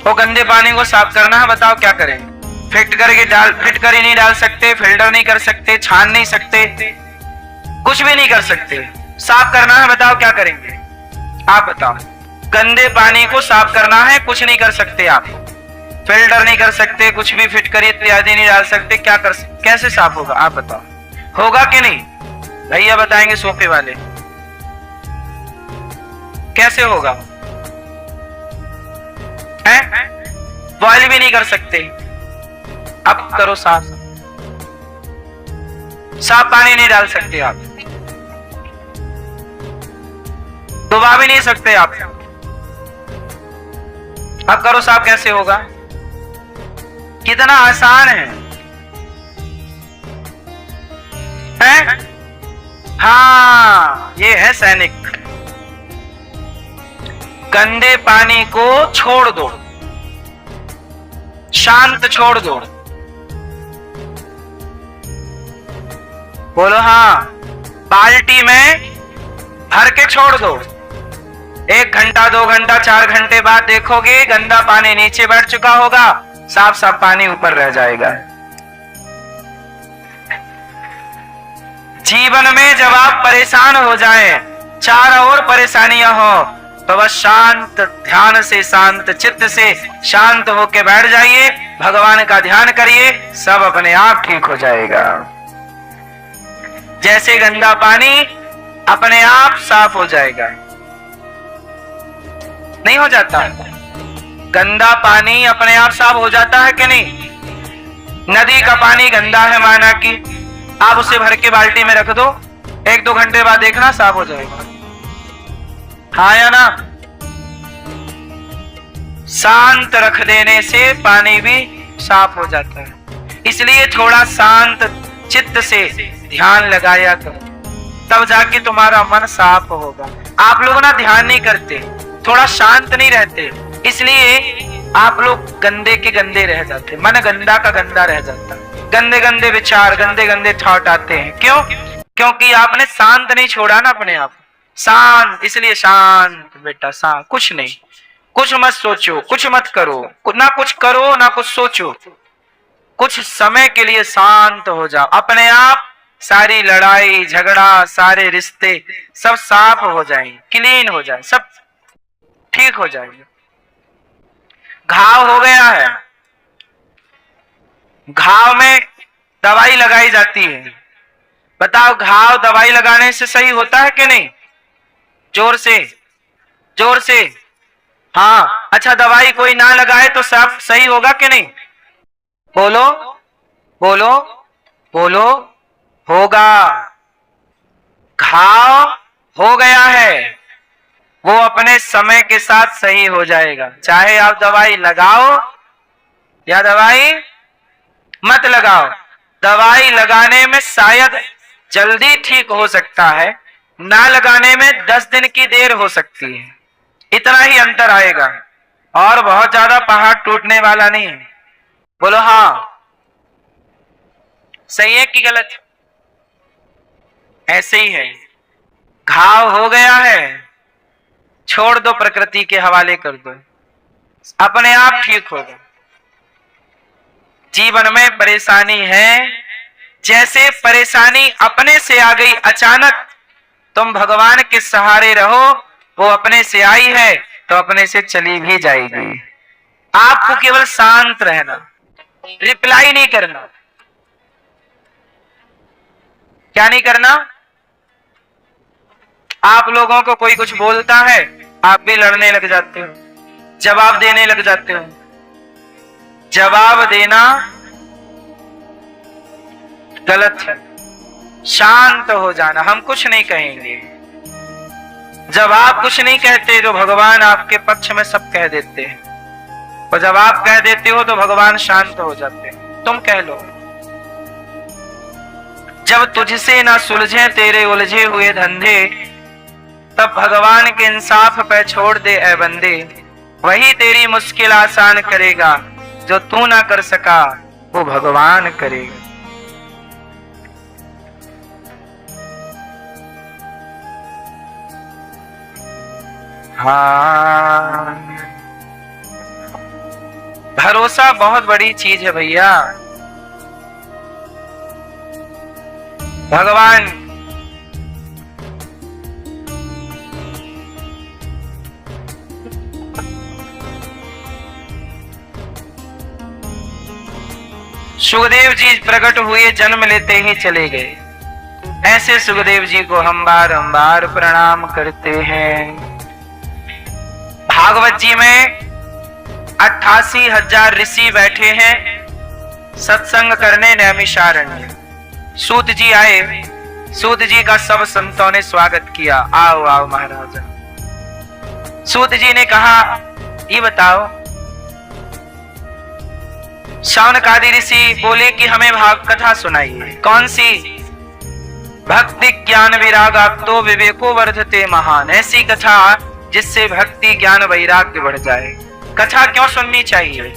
वो गंदे पानी को साफ करना है, बताओ क्या करें? फिटकरी नहीं डाल सकते, फिल्टर नहीं कर सकते, छान नहीं सकते, कुछ भी नहीं कर सकते, साफ करना है, बताओ क्या करेंगे? आप बताओ। गंदे पानी को साफ करना है, कुछ नहीं कर सकते आप, फिल्टर नहीं कर सकते, कुछ भी फिटकरी इत्यादि नहीं डाल सकते, क्या कर सकते? कैसे साफ होगा आप बताओ? होगा कि नहीं? भैया बताएंगे सोफे वाले, कैसे होगा? हैं? बॉयल भी नहीं कर सकते, अब करो साफ। साफ पानी नहीं डाल सकते आप, डुबा भी नहीं सकते आप, अब करो साफ, कैसे होगा? कितना आसान है, हैं? हाँ, ये है सैनिक। गंदे पानी को छोड़ दो, शांत छोड़ दो, बोलो हाँ। बाल्टी में भर के छोड़ दो, 1 घंटा 2 घंटा 4 घंटे बाद देखोगे गंदा पानी नीचे बैठ चुका होगा, साफ साफ पानी ऊपर रह जाएगा। जीवन में जब आप परेशान हो जाएं, चारों ओर परेशानियां हो, तो बस शांत ध्यान से, शांत चित्त से शांत होके बैठ जाइए, भगवान का ध्यान करिए, सब अपने आप ठीक हो जाएगा। जैसे गंदा पानी अपने आप साफ हो जाएगा। नहीं हो जाता? गंदा पानी अपने आप साफ हो जाता है कि नहीं? नदी का पानी गंदा है माना कि, आप उसे भर के बाल्टी में रख दो, 1-2 घंटे बाद देखना साफ हो जाएगा। हाँ या ना? शांत रख देने से पानी भी साफ हो जाता है। इसलिए थोड़ा शांत चित्त से ध्यान लगाया करो, तब जाके तुम्हारा मन साफ होगा। आप लोग ना ध्यान नहीं करते, थोड़ा शांत नहीं रहते, इसलिए आप लोग गंदे के गंदे रह जाते, मन गंदा का गंदा रह जाता, गंदे गंदे विचार, गंदे गंदे थॉट आते हैं। क्यों? क्योंकि आपने शांत नहीं छोड़ा ना अपने आप। शांत, इसलिए शांत बेटा, शांत, कुछ नहीं, कुछ मत सोचो, कुछ मत करो, ना कुछ करो ना कुछ सोचो, कुछ समय के लिए शांत हो जाओ। अपने आप सारी लड़ाई झगड़ा, सारे रिश्ते सब साफ हो जाएंगे, क्लीन हो जाए, सब ठीक हो जाएगा। घाव हो गया है, घाव में दवाई लगाई जाती है। बताओ, घाव दवाई लगाने से सही होता है कि नहीं? जोर से, जोर से। हाँ, अच्छा, दवाई कोई ना लगाए तो सब सही होगा कि नहीं? बोलो बोलो बोलो। होगा। घाव हो गया है, वो अपने समय के साथ सही हो जाएगा। चाहे आप दवाई लगाओ या दवाई मत लगाओ। दवाई लगाने में शायद जल्दी ठीक हो सकता है, ना लगाने में 10 दिन की देर हो सकती है, इतना ही अंतर आएगा, और बहुत ज्यादा पहाड़ टूटने वाला नहीं है। बोलो हाँ, सही है कि गलत? ऐसे ही है। घाव हो गया है, छोड़ दो, प्रकृति के हवाले कर दो, अपने आप ठीक होगा। जीवन में परेशानी है, जैसे परेशानी अपने से आ गई अचानक, तुम भगवान के सहारे रहो, वो अपने से आई है तो अपने से चली भी जाएगी। आपको केवल शांत रहना, रिप्लाई नहीं करना। क्या नहीं करना? आप लोगों को कोई कुछ बोलता है, आप भी लड़ने लग जाते हो, जवाब देने लग जाते हो। जवाब देना गलत है, शांत हो जाना। हम कुछ नहीं कहेंगे। जब आप कुछ नहीं कहते तो भगवान आपके पक्ष में सब कह देते हैं, और जब आप कह देते हो तो भगवान शांत हो जाते हैं। तुम कह लो, जब तुझसे ना सुलझे तेरे उलझे हुए धंधे, तब भगवान के इंसाफ पे छोड़ दे ऐ बंदे। वही तेरी मुश्किल आसान करेगा, जो तू ना कर सका वो भगवान करेगा। हाँ, भरोसा बहुत बड़ी चीज है भैया। भगवान सुखदेव जी प्रकट हुए, जन्म लेते ही चले गए। ऐसे सुखदेव जी को हम बारंबार प्रणाम करते हैं। भागवत जी में 88,000 ऋषि बैठे हैं सत्संग करने नैमिषारण्य। सूत जी आए, सूत जी का सब संतों ने स्वागत किया। आओ आओ महाराजा। सूत जी ने कहा, ये बताओ, शौनकादि ऋषि बोले कि हमें भाग कथा सुनाइए। कौन सी? भक्ति ज्ञान वैराग तो विवेको वर्धते महान। ऐसी कथा जिससे भक्ति ज्ञान वैराग्य बढ़ जाए। कथा क्यों सुननी चाहिए?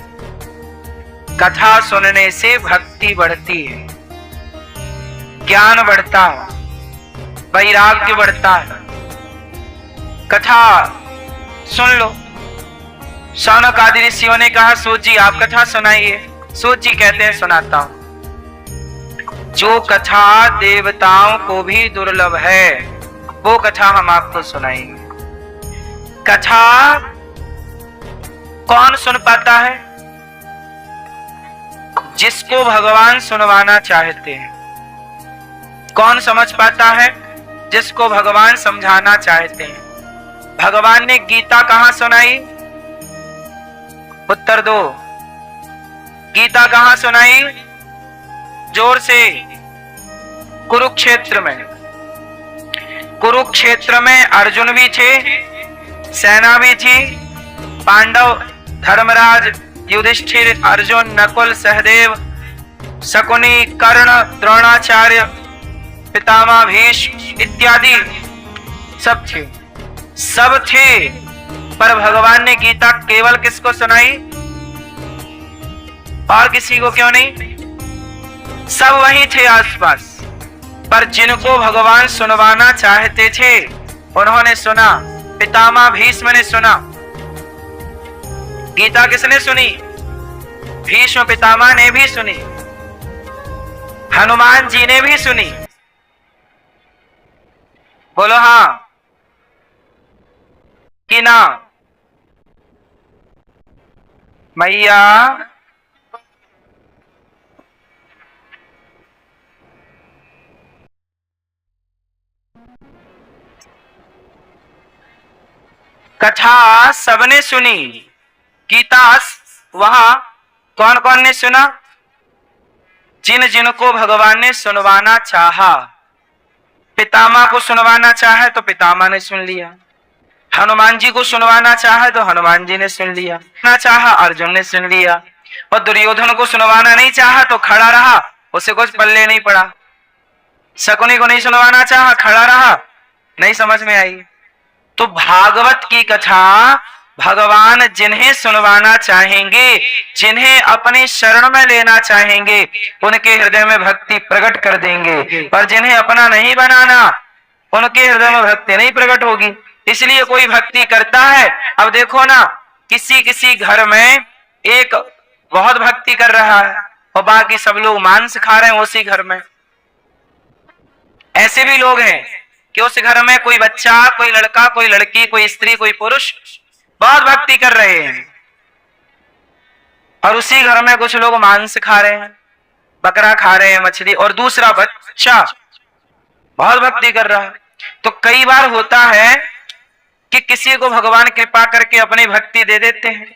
कथा सुनने से भक्ति बढ़ती है, ज्ञान बढ़ता है, वैराग्य बढ़ता है। कथा सुन लो। शौनकादि ऋषियों ने कहा, सूत जी आप कथा सुनाइए। सूत जी कहते हैं, सुनाता हूं। जो कथा देवताओं को भी दुर्लभ है, वो कथा हम आपको सुनाएंगे। कथा कौन सुन पाता है? जिसको भगवान सुनवाना चाहते हैं। कौन समझ पाता है? जिसको भगवान समझाना चाहते हैं। भगवान ने गीता कहां सुनाई? उत्तर दो। गीता कहां सुनाई? जोर से। कुरुक्षेत्र में। कुरुक्षेत्र में अर्जुन भी थे, सेना भी थी, पांडव, धर्मराज, युधिष्ठिर, अर्जुन, नकुल, सहदेव, शकुनी, कर्ण, द्रोणाचार्य, पितामह भीष्म इत्यादि सब थे। सब थे, पर भगवान ने गीता केवल किसको सुनाई? और किसी को क्यों नहीं? सब वही थे आसपास, पर जिनको भगवान सुनवाना चाहते थे उन्होंने सुना। पितामह भीष्म ने सुना, गीता किसने सुनी? भीष्म पितामह ने भी सुनी, हनुमान जी ने भी सुनी। बोलो हाँ कि ना? मैया कथा सबने सुनी, गीता वहां कौन कौन ने सुना? जिन जिनको भगवान ने सुनवाना चाहा। पितामह को सुनवाना चाहे तो पितामह ने सुन लिया, हनुमान जी को सुनवाना चाहे तो हनुमान जी ने सुन लिया, ना चाहा अर्जुन ने सुन लिया, और दुर्योधन को सुनवाना नहीं चाहा तो खड़ा रहा, उसे कुछ पल्ले नहीं पड़ा। शकुनी को नहीं सुनवाना चाहा, खड़ा रहा, नहीं समझ में आई। तो भागवत की कथा भगवान जिन्हें सुनवाना चाहेंगे, जिन्हें अपने शरण में लेना चाहेंगे, उनके हृदय में भक्ति प्रकट कर देंगे, और जिन्हें अपना नहीं बनाना उनके हृदय में भक्ति नहीं प्रकट होगी। इसलिए कोई भक्ति करता है, अब देखो ना, किसी किसी घर में एक बहुत भक्ति कर रहा है और बाकी सब लोग मांस खा रहे हैं उसी घर में। ऐसे भी लोग हैं कि उस घर में कोई बच्चा, कोई लड़का, कोई लड़की, कोई स्त्री, कोई पुरुष बहुत भक्ति कर रहे हैं, और उसी घर में कुछ लोग मांस खा रहे हैं, बकरा खा रहे हैं, मछली, और दूसरा बच्चा बहुत भक्ति कर रहा है। तो कई बार होता है कि किसी को भगवान कृपा करके अपनी भक्ति दे देते हैं।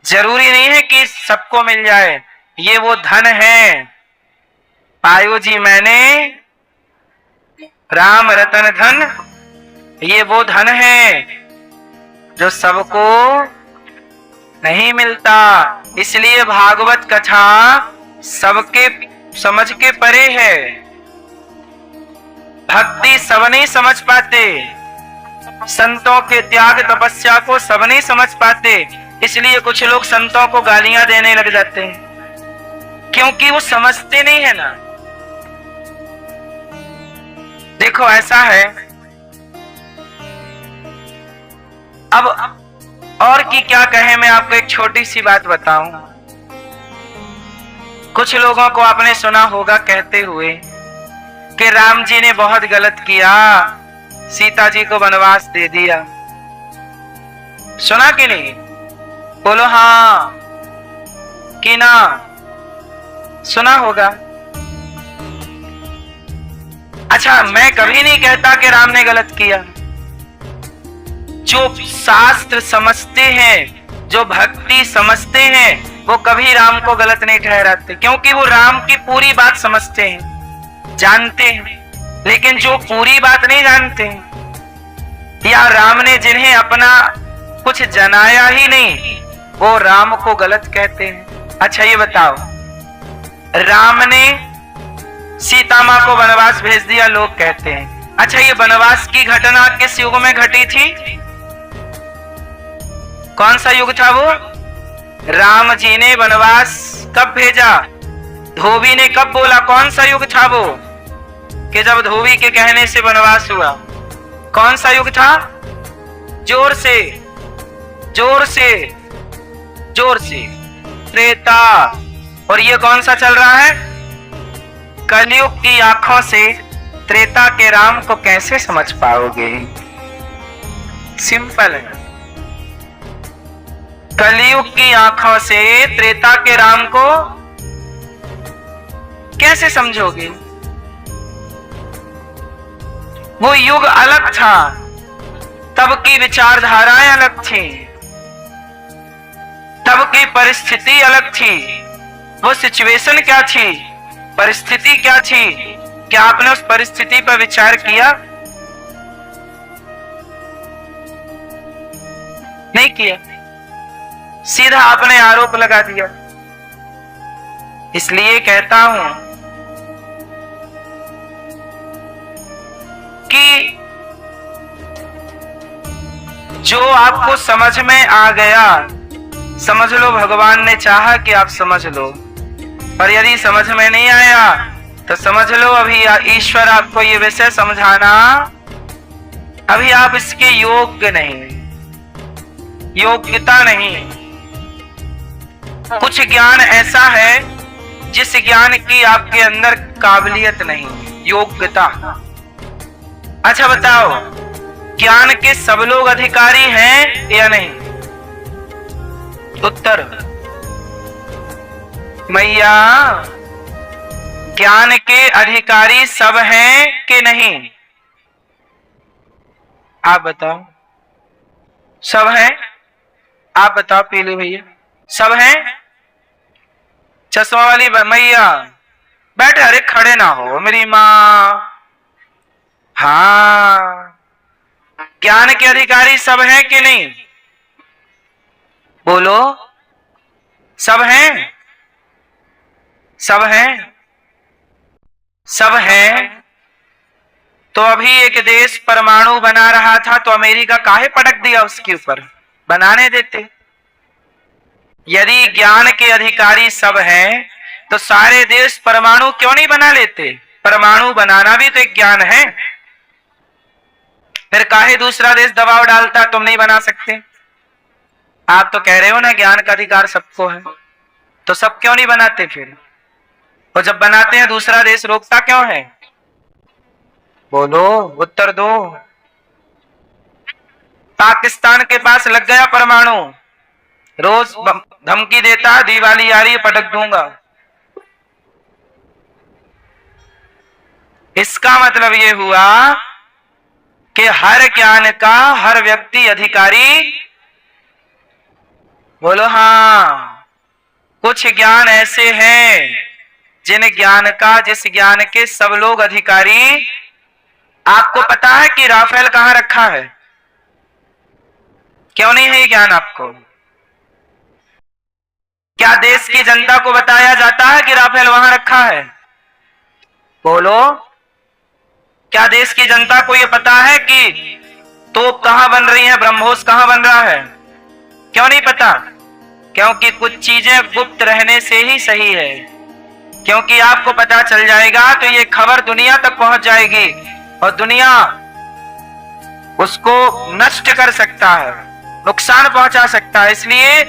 जरूरी नहीं है कि सबको मिल जाए, ये वो धन है। पायो जी मैंने राम रतन धन, ये वो धन है जो सबको नहीं मिलता। इसलिए भागवत कथा सबके समझ के परे है। भक्ति सब नहीं समझ पाते, संतों के त्याग तपस्या को सब नहीं समझ पाते। इसलिए कुछ लोग संतों को गालियां देने लग जाते हैं, क्योंकि वो समझते नहीं है ना। देखो ऐसा है, अब और की क्या कहे, मैं आपको एक छोटी सी बात बताऊं। कुछ लोगों को आपने सुना होगा कहते हुए कि राम जी ने बहुत गलत किया, सीता जी को वनवास दे दिया। सुना कि नहीं? बोलो हाँ कि ना? सुना होगा। अच्छा, मैं कभी नहीं कहता कि राम ने गलत किया। जो शास्त्र समझते हैं, जो भक्ति समझते हैं, वो कभी राम को गलत नहीं ठहराते, क्योंकि वो राम की पूरी बात समझते हैं, जानते हैं। लेकिन जो पूरी बात नहीं जानते, या राम ने जिन्हें अपना कुछ जनाया ही नहीं, वो राम को गलत कहते हैं। अच्छा ये बताओ, राम ने सीता मां को वनवास भेज दिया, लोग कहते हैं। अच्छा, ये वनवास की घटना किस युग में घटी थी? कौन सा युग था वो? राम जी ने वनवास कब भेजा? धोबी ने कब बोला? कौन सा युग था वो कि जब धोबी के कहने से वनवास हुआ? कौन सा युग था? जोर से जोर से जोर से, त्रेता। और ये कौन सा चल रहा है? कलयुग की आंखों से त्रेता के राम को कैसे समझ पाओगे? सिंपल है। कलयुग की आंखों से त्रेता के राम को कैसे समझोगे? वो युग अलग था, तब की विचारधाराएं अलग थी, तब की परिस्थिति अलग थी। वो सिचुएशन क्या थी, परिस्थिति क्या थी? क्या आपने उस परिस्थिति पर विचार किया? नहीं किया, सीधा आपने आरोप लगा दिया। इसलिए कहता हूं कि जो आपको समझ में आ गया, समझ लो भगवान ने चाहा कि आप समझ लो, और यदि समझ में नहीं आया तो समझ लो अभी ईश्वर आपको ये विषय समझाना, अभी आप इसके योग्य नहीं। योग्यता नहीं। कुछ ज्ञान ऐसा है जिस ज्ञान की आपके अंदर काबिलियत नहीं, योग्यता। अच्छा बताओ, ज्ञान के सब लोग अधिकारी हैं या नहीं? उत्तर, मैया ज्ञान के अधिकारी सब हैं कि नहीं? आप बताओ, सब हैं? आप बताओ पीले भैया, सब हैं? चश्मा वाली मैया बैठे, अरे खड़े ना हो मेरी माँ। हाँ, ज्ञान के अधिकारी सब हैं कि नहीं? बोलो, सब हैं? सब हैं? सब हैं। तो अभी एक देश परमाणु बना रहा था तो अमेरिका काहे पटक दिया उसके ऊपर? बनाने देते। यदि ज्ञान के अधिकारी सब हैं तो सारे देश परमाणु क्यों नहीं बना लेते? परमाणु बनाना भी तो एक ज्ञान है। फिर काहे दूसरा देश दबाव डालता तुम नहीं बना सकते? आप तो कह रहे हो ना ज्ञान का अधिकार सबको है, तो सब क्यों नहीं बनाते फिर? और जब बनाते हैं दूसरा देश रोकता क्यों है? बोलो, उत्तर दो। पाकिस्तान के पास लग गया परमाणु, रोज धमकी देता, दिवाली आ रही है पटक दूंगा। इसका मतलब ये हुआ कि हर ज्ञान का हर व्यक्ति अधिकारी। बोलो हाँ। कुछ ज्ञान ऐसे हैं जिन ज्ञान का, जिस ज्ञान के सब लोग अधिकारी। आपको पता है कि राफेल कहां रखा है? क्यों नहीं है ये ज्ञान आपको? क्या देश की जनता को बताया जाता है कि राफेल वहां रखा है? बोलो, क्या देश की जनता को यह पता है कि तोप कहां बन रही है, ब्रह्मोस कहां बन रहा है? क्यों नहीं पता? क्योंकि कुछ चीजें गुप्त रहने से ही सही है। क्योंकि आपको पता चल जाएगा तो ये खबर दुनिया तक पहुंच जाएगी और दुनिया उसको नष्ट कर सकता है, नुकसान पहुंचा सकता है। इसलिए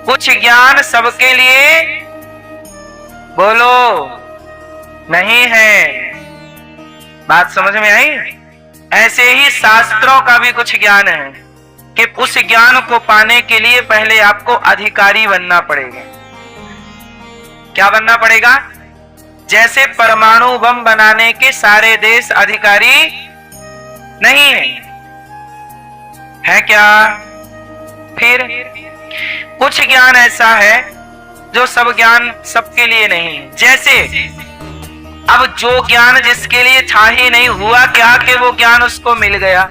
कुछ ज्ञान सबके लिए, बोलो, नहीं है। बात समझ में आई? ऐसे ही शास्त्रों का भी कुछ ज्ञान है कि उस ज्ञान को पाने के लिए पहले आपको अधिकारी बनना पड़ेगा। क्या बनना पड़ेगा? जैसे परमाणु बम बनाने के सारे देश अधिकारी नहीं है क्या? फिर कुछ ज्ञान ऐसा है जो सब ज्ञान सबके लिए नहीं है। जैसे अब जो ज्ञान जिसके लिए था ही नहीं, हुआ क्या कि वो ज्ञान उसको मिल गया।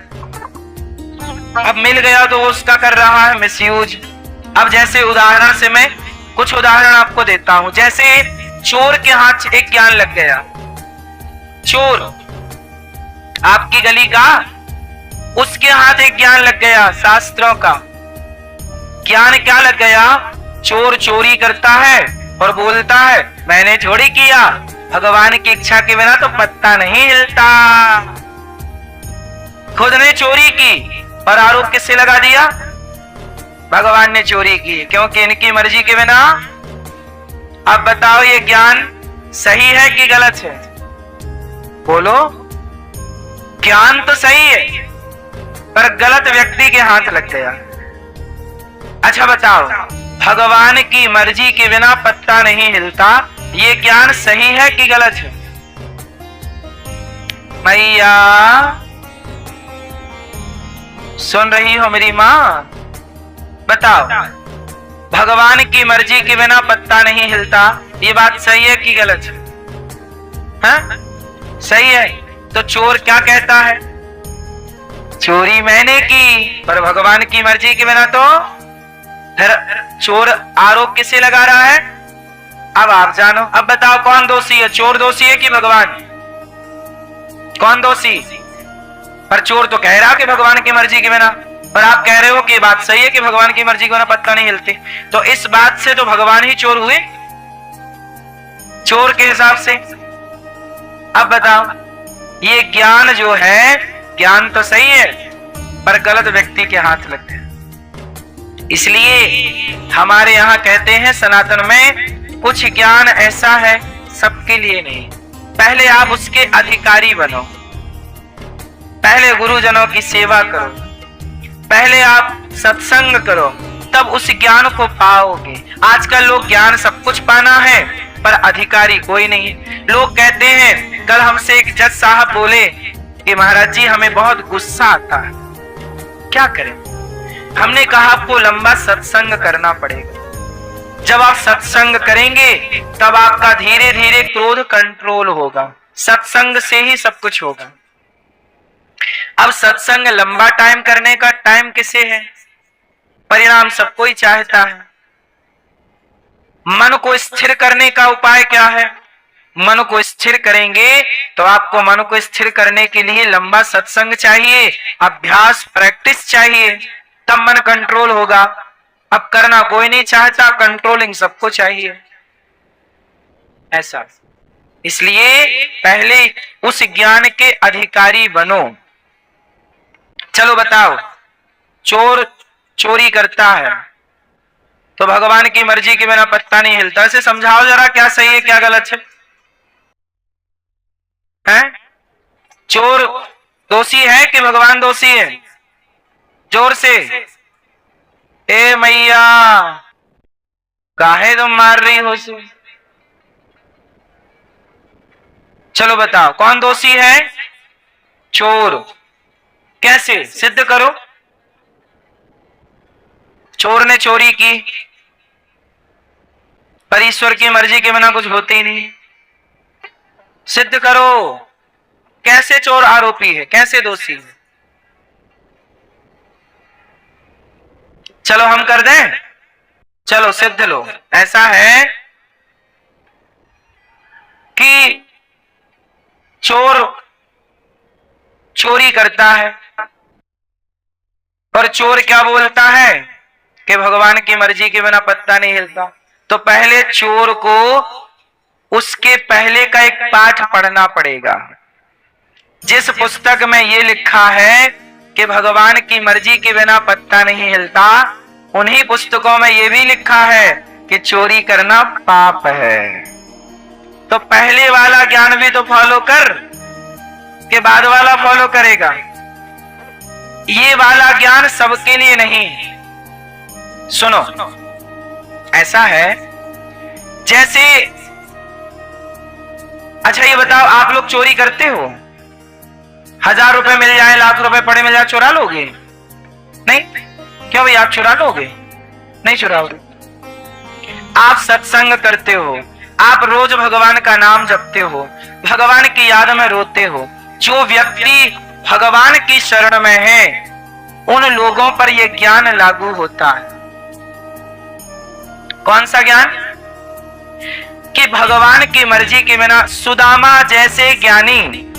अब मिल गया तो वो उसका कर रहा है मिसयूज। अब जैसे उदाहरण से मैं कुछ उदाहरण आपको देता हूं। जैसे चोर के हाथ एक ज्ञान लग गया, चोर आपकी गली का, उसके हाथ एक ज्ञान लग गया शास्त्रों का। ज्ञान क्या लग गया? चोर चोरी करता है और बोलता है मैंने चोरी किया, भगवान की इच्छा के बिना तो पत्ता नहीं हिलता। खुद ने चोरी की और आरोप किससे लगा दिया? भगवान ने चोरी की, क्योंकि इनकी मर्जी के बिना। अब बताओ ये ज्ञान सही है कि गलत है? बोलो, ज्ञान तो सही है पर गलत व्यक्ति के हाथ लग गया। अच्छा बताओ, भगवान की मर्जी के बिना पत्ता नहीं हिलता, ये ज्ञान सही है कि गलत है? मैया सुन रही हो मेरी माँ? बताओ, भगवान की मर्जी के बिना पत्ता नहीं हिलता, ये बात सही है कि गलत है? हाँ? सही है। तो चोर क्या कहता है? चोरी मैंने की, पर भगवान की मर्जी के बिना तो। फिर चोर आरोप किसे लगा रहा है? अब आप जानो। अब बताओ कौन दोषी है, चोर दोषी है कि भगवान? कौन दोषी? पर चोर तो कह रहा कि भगवान की मर्जी के बिना, पर आप कह रहे हो कि बात सही है कि भगवान की मर्जी के बिना पत्ता नहीं हिलते। तो इस बात से तो भगवान ही चोर हुए, चोर के हिसाब से। अब बताओ, ये ज्ञान जो है, ज्ञान तो सही है पर गलत व्यक्ति के हाथ लग गया। इसलिए हमारे यहाँ कहते हैं सनातन में, कुछ ज्ञान ऐसा है सबके लिए नहीं। पहले आप उसके अधिकारी बनो, पहले गुरुजनों की सेवा करो, पहले आप सत्संग करो, तब उस ज्ञान को पाओगे। आजकल लोग ज्ञान सब कुछ पाना है पर अधिकारी कोई नहीं। लोग कहते हैं, कल हमसे एक जज साहब बोले कि महाराज जी हमें बहुत गुस्सा आता है, क्या करें? हमने कहा आपको लंबा सत्संग करना पड़ेगा। जब आप सत्संग करेंगे तब आपका धीरे धीरे क्रोध कंट्रोल होगा। सत्संग से ही सब कुछ होगा। अब सत्संग लंबा टाइम करने का टाइम किसे है? परिणाम सबको ही चाहता है। मन को स्थिर करने का उपाय क्या है? मन को स्थिर करेंगे तो आपको मन को स्थिर करने के लिए लंबा सत्संग चाहिए, अभ्यास, प्रैक्टिस चाहिए, तब मन कंट्रोल होगा। अब करना कोई नहीं चाहता, कंट्रोलिंग सबको चाहिए, ऐसा। इसलिए पहले उस ज्ञान के अधिकारी बनो। चलो बताओ, चोर चोरी करता है तो भगवान की मर्जी के बिना पत्ता नहीं हिलता। इसे समझाओ जरा, क्या सही है क्या गलत है? हैं? चोर दोषी है कि भगवान दोषी है? जोर से, ए मैया काहे तुम मार रही हो उसे? चलो बताओ कौन दोषी है? चोर। कैसे सिद्ध करो? चोर ने चोरी की, पर ईश्वर की मर्जी के बिना कुछ होते ही नहीं। सिद्ध करो, कैसे चोर आरोपी है, कैसे दोषी है? चलो हम कर दें, चलो सिद्ध लो। ऐसा है कि चोर चोरी करता है और चोर क्या बोलता है कि भगवान की मर्जी के बिना पत्ता नहीं हिलता। तो पहले चोर को उसके पहले का एक पाठ पढ़ना पड़ेगा। जिस पुस्तक में ये लिखा है कि भगवान की मर्जी के बिना पत्ता नहीं हिलता, उन्हीं पुस्तकों में ये भी लिखा है कि चोरी करना पाप है। तो पहले वाला ज्ञान भी तो फॉलो कर, के बाद वाला फॉलो करेगा। ये वाला ज्ञान सबके लिए नहीं। सुनो, ऐसा है जैसे, अच्छा ये बताओ, आप लोग चोरी करते हो? 1000 रुपए मिल जाए, लाख रुपए पड़े मिल जाए, चुरा लोगे? नहीं। क्यों भाई, आप चुरा लोगे? नहीं चुराओगे। आप सत्संग करते हो, आप रोज भगवान का नाम जपते हो, भगवान की याद में रोते हो। जो व्यक्ति भगवान की शरण में है उन लोगों पर यह ज्ञान लागू होता है। कौन सा ज्ञान? कि भगवान की मर्जी के बिना, सुदामा जैसे ज्ञानी,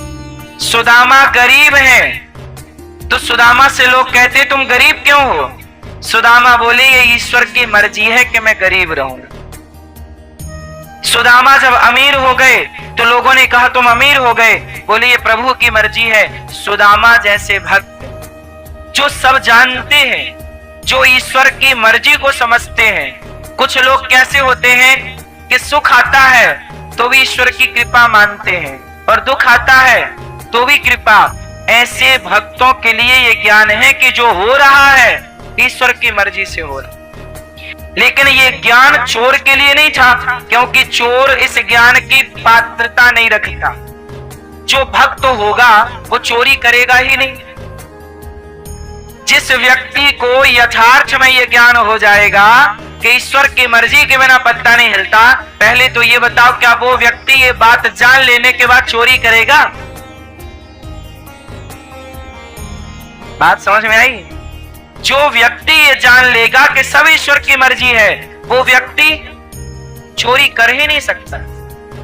सुदामा गरीब है तो सुदामा से लोग कहते तुम गरीब क्यों हो? सुदामा बोले ये ईश्वर की मर्जी है कि मैं गरीब रहूं। सुदामा जब अमीर हो गए तो लोगों ने कहा तुम अमीर हो गए, बोले ये प्रभु की मर्जी है। सुदामा जैसे भक्त जो सब जानते हैं, जो ईश्वर की मर्जी को समझते हैं। कुछ लोग कैसे होते हैं कि सुख आता है तो भी ईश्वर की कृपा मानते हैं और दुख आता है तो भी कृपा। ऐसे भक्तों के लिए ये ज्ञान है कि जो हो रहा है ईश्वर की मर्जी से हो रहा है। लेकिन ये ज्ञान चोर के लिए नहीं था, क्योंकि चोर इस ज्ञान की पात्रता नहीं रखता। जो भक्त होगा वो चोरी करेगा ही नहीं। जिस व्यक्ति को यथार्थ में ये ज्ञान हो जाएगा कि ईश्वर की मर्जी के बिना पत्ता नहीं हिलता, पहले तो ये बताओ क्या वो व्यक्ति ये बात जान लेने के बाद चोरी करेगा? बात समझ में आई? जो व्यक्ति ये जान लेगा कि सब ईश्वर की मर्जी है, वो व्यक्ति चोरी कर ही नहीं सकता।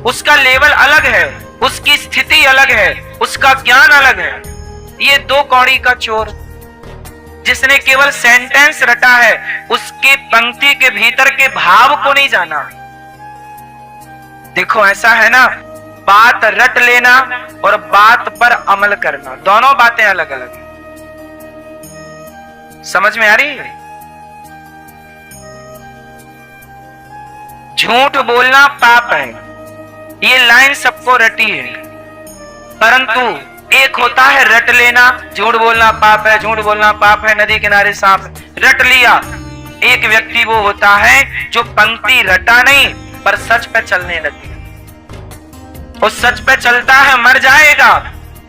उसका लेवल अलग है, उसकी स्थिति अलग है, उसका ज्ञान अलग है। ये दो कौड़ी का चोर जिसने केवल सेंटेंस रटा है, उसके पंक्ति के भीतर के भाव को नहीं जाना। देखो ऐसा है ना, बात रट लेना और बात पर अमल करना, दोनों बातें अलग अलग है। समझ में आ रही है? झूठ बोलना पाप है, ये लाइन सबको रटी है। परंतु एक होता है रट लेना, झूठ बोलना पाप है, झूठ बोलना पाप है, नदी किनारे सांप, रट लिया। एक व्यक्ति वो होता है जो पंक्ति रटा नहीं पर सच पे चलने लगे, वो सच पे चलता है, मर जाएगा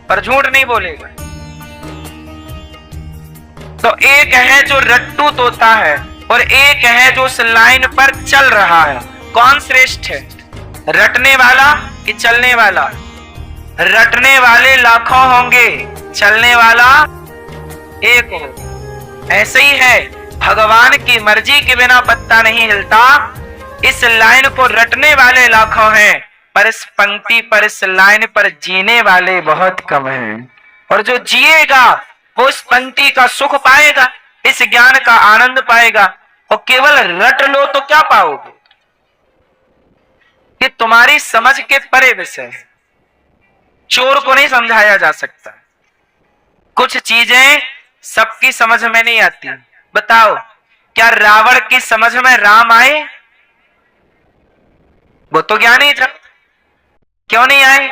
पर झूठ नहीं बोलेगा। तो एक है जो रट्टू तोता है और एक है जो उस लाइन पर चल रहा है। कौन श्रेष्ठ है, रटने वाला कि चलने वाला? रटने वाले लाखों होंगे, चलने वाला एक हो। ऐसे ही है, भगवान की मर्जी के बिना पत्ता नहीं हिलता। इस लाइन को रटने वाले लाखों हैं, पर इस पंक्ति पर, इस लाइन पर जीने वाले बहुत कम हैं। और जो जिएगा वो इस पंक्ति का सुख पाएगा, इस ज्ञान का आनंद पाएगा। और केवल रट लो तो क्या पाओगे, ये तुम्हारी समझ के परे विषय है, चोर को नहीं समझाया जा सकता। कुछ चीजें सबकी समझ में नहीं आती। बताओ, क्या रावण की समझ में राम आए? वो तो ज्ञानी था, क्यों नहीं आए?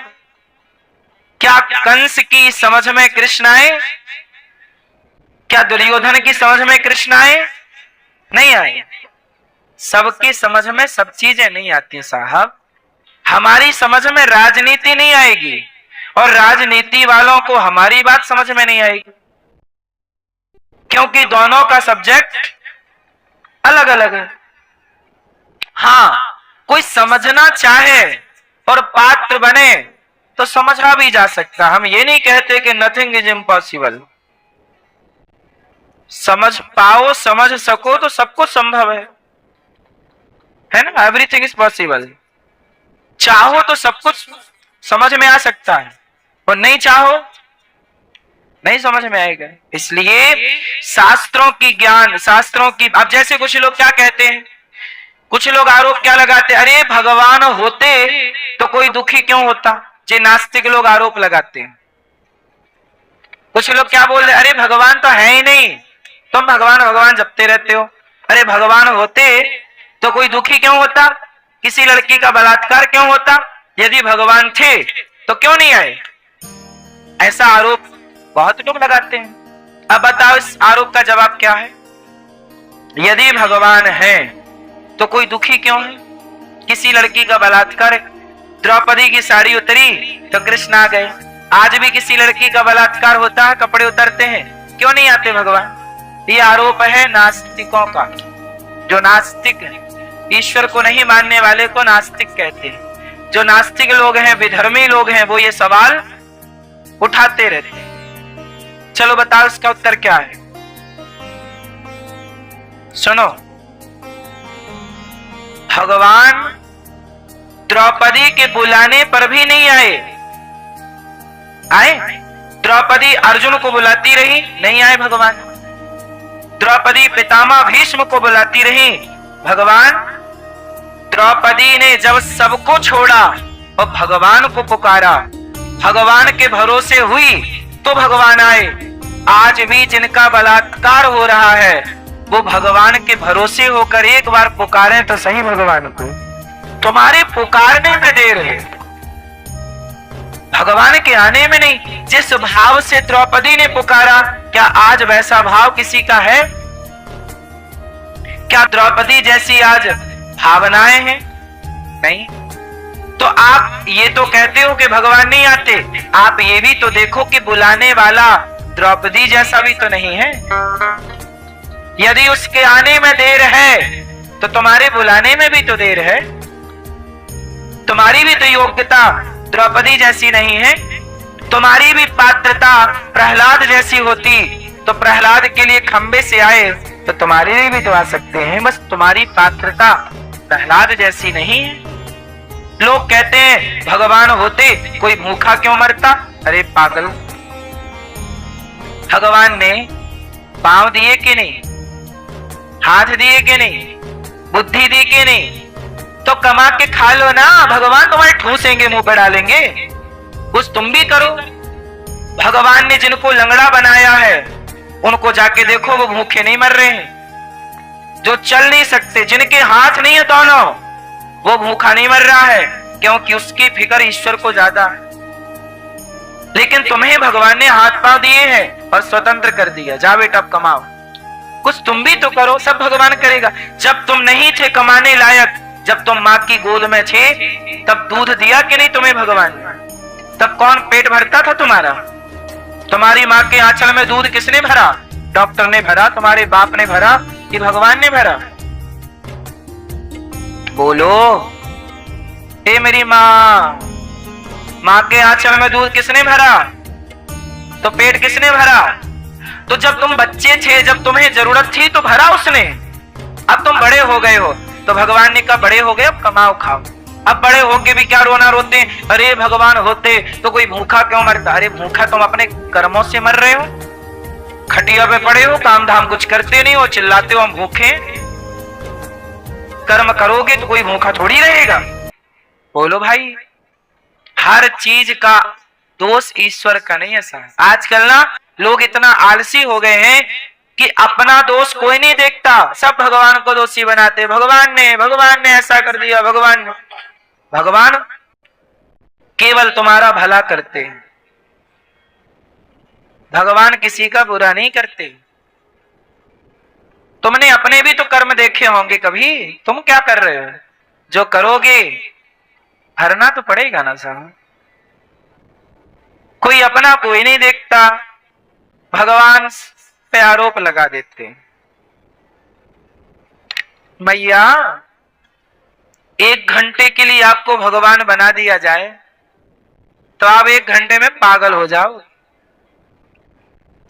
क्या कंस की समझ में कृष्ण आए? क्या दुर्योधन की समझ में कृष्ण आए? नहीं आए। सबकी समझ में सब चीजें नहीं आती साहब। हमारी समझ में राजनीति नहीं आएगी और राजनीति वालों को हमारी बात समझ में नहीं आएगी, क्योंकि दोनों का सब्जेक्ट अलग अलग है। हाँ, कोई समझना चाहे और पात्र बने तो समझा भी जा सकता। हम ये नहीं कहते कि नथिंग इज इम्पॉसिबल। समझ पाओ, समझ सको तो सब कुछ संभव है ना, एवरीथिंग इज पॉसिबल। चाहो तो सब कुछ समझ में आ सकता है, और नहीं चाहो नहीं समझ में आएगा। इसलिए शास्त्रों की ज्ञान, शास्त्रों की, अब जैसे कुछ लोग क्या कहते हैं, कुछ लोग आरोप क्या लगाते, अरे भगवान होते तो कोई दुखी क्यों होता। जे नास्तिक लोग आरोप लगाते हैं। कुछ लोग क्या बोल रहे, अरे भगवान तो है ही नहीं, तुम भगवान भगवान जपते रहते हो। अरे भगवान होते तो कोई दुखी क्यों होता, किसी लड़की का बलात्कार क्यों होता, यदि भगवान थे तो क्यों नहीं आए। ऐसा आरोप बहुत लोग लगाते हैं। अब बताओ इस आरोप का जवाब क्या है? यदि भगवान है तो कोई दुखी क्यों है? किसी लड़की का बलात्कार, द्रौपदी की साड़ी उतरी तो कृष्ण आ गए। आज भी किसी लड़की का बलात्कार होता है, कपड़े उतरते हैं, क्यों नहीं आते भगवान? ये आरोप है नास्तिकों का। जो नास्तिक है, ईश्वर को नहीं मानने वाले को नास्तिक कहते हैं। जो नास्तिक लोग हैं, विधर्मी लोग हैं, वो ये सवाल उठाते रहते हैं। चलो बताओ इसका उत्तर क्या है? सुनो, भगवान द्रौपदी के बुलाने पर भी नहीं आए। आए? द्रौपदी अर्जुन को बुलाती रही, नहीं आए भगवान। द्रौपदी पितामह भीष्म को बुलाती रही, भगवान। द्रौपदी ने जब सबको छोड़ा और भगवान को पुकारा, भगवान के भरोसे हुई तो भगवान आए। आज भी जिनका बलात्कार हो रहा है वो भगवान के भरोसे होकर एक बार पुकारें तो सही भगवान को। तुम्हारे पुकारने में देर है, भगवान के आने में नहीं। जिस भाव से द्रौपदी ने पुकारा, क्या आज वैसा भाव किसी का है? क्या द्रौपदी जैसी आज भावनाएं हैं? नहीं। तो आप ये तो कहते हो कि भगवान नहीं आते, आप ये भी तो देखो कि बुलाने वाला द्रौपदी जैसा भी तो नहीं है। यदि उसके आने में देर है तो तुम्हारे बुलाने में भी तो देर है। तुम्हारी भी तो योग्यता द्रौपदी जैसी नहीं है। तुम्हारी भी पात्रता प्रहलाद जैसी होती तो प्रहलाद के लिए खंबे से आए तो तुम्हारे लिए भी तो आ सकते हैं। बस तुम्हारी पात्रता प्रहलाद जैसी नहीं है। लोग कहते हैं भगवान होते कोई भूखा क्यों मरता। अरे पागल, भगवान ने पांव दिए कि नहीं, हाथ दिए कि नहीं, बुद्धि दी कि नहीं, तो कमा के खा लो ना। भगवान तुम्हारे ठूसेंगे, मुंह पर डालेंगे, कुछ तुम भी करो। भगवान ने जिनको लंगड़ा बनाया है उनको जाके देखो, वो भूखे नहीं मर रहे हैं। जो चल नहीं सकते, जिनके हाथ नहीं है दोनों, वो भूखा नहीं मर रहा है, क्योंकि उसकी फिक्र ईश्वर को ज्यादा है। लेकिन तुम्हें भगवान ने हाथ पांव दिए हैं और स्वतंत्र कर दिया, जा बेटा अब कमाओ, कुछ तुम भी तो करो, सब भगवान करेगा। जब तुम नहीं थे कमाने लायक, जब तुम माँ की गोद में थे, तब दूध दिया कि नहीं तुम्हें भगवान ने? तब कौन पेट भरता था तुम्हारा? तुम्हारी माँ के आंचल में दूध किसने भरा? डॉक्टर ने भरा, तुम्हारे बाप ने भरा कि भगवान ने भरा? बोलो, हे मेरी माँ, माँ के आंचल में दूध किसने भरा? तो पेट किसने भरा? तो जब तुम बच्चे थे, जब तुम्हें जरूरत थी तो भरा उसने। अब तुम बड़े हो गए हो तो भगवान ने कहा बड़े हो गए अब कमाओ खाओ। अब बड़े होके भी क्या रोना रोते हैं, अरे भगवान होते तो कोई भूखा क्यों मरता? अरे भूखा तुम अपने कर्मों से मर रहे हो, खटिया पे पड़े हो, काम धाम कुछ करते नहीं हो, चिल्लाते हो हम भूखे। कर्म करोगे तो कोई भूखा थोड़ी रहेगा। बोलो भाई, हर चीज का दोष ईश्वर का नहीं है। आजकल ना लोग इतना आलसी हो गए हैं कि अपना दोष कोई नहीं देखता, सब भगवान को दोषी बनाते। भगवान ने ऐसा कर दिया, भगवान केवल तुम्हारा भला करते हैं, भगवान किसी का बुरा नहीं करते। तुमने अपने भी तो कर्म देखे होंगे कभी, तुम क्या कर रहे हो? जो करोगे भरना तो पड़ेगा ना साहब। कोई अपना कोई नहीं देखता, भगवान पे आरोप लगा देते। मैया, 1 घंटे के लिए आपको भगवान बना दिया जाए तो आप 1 घंटे में पागल हो जाओ।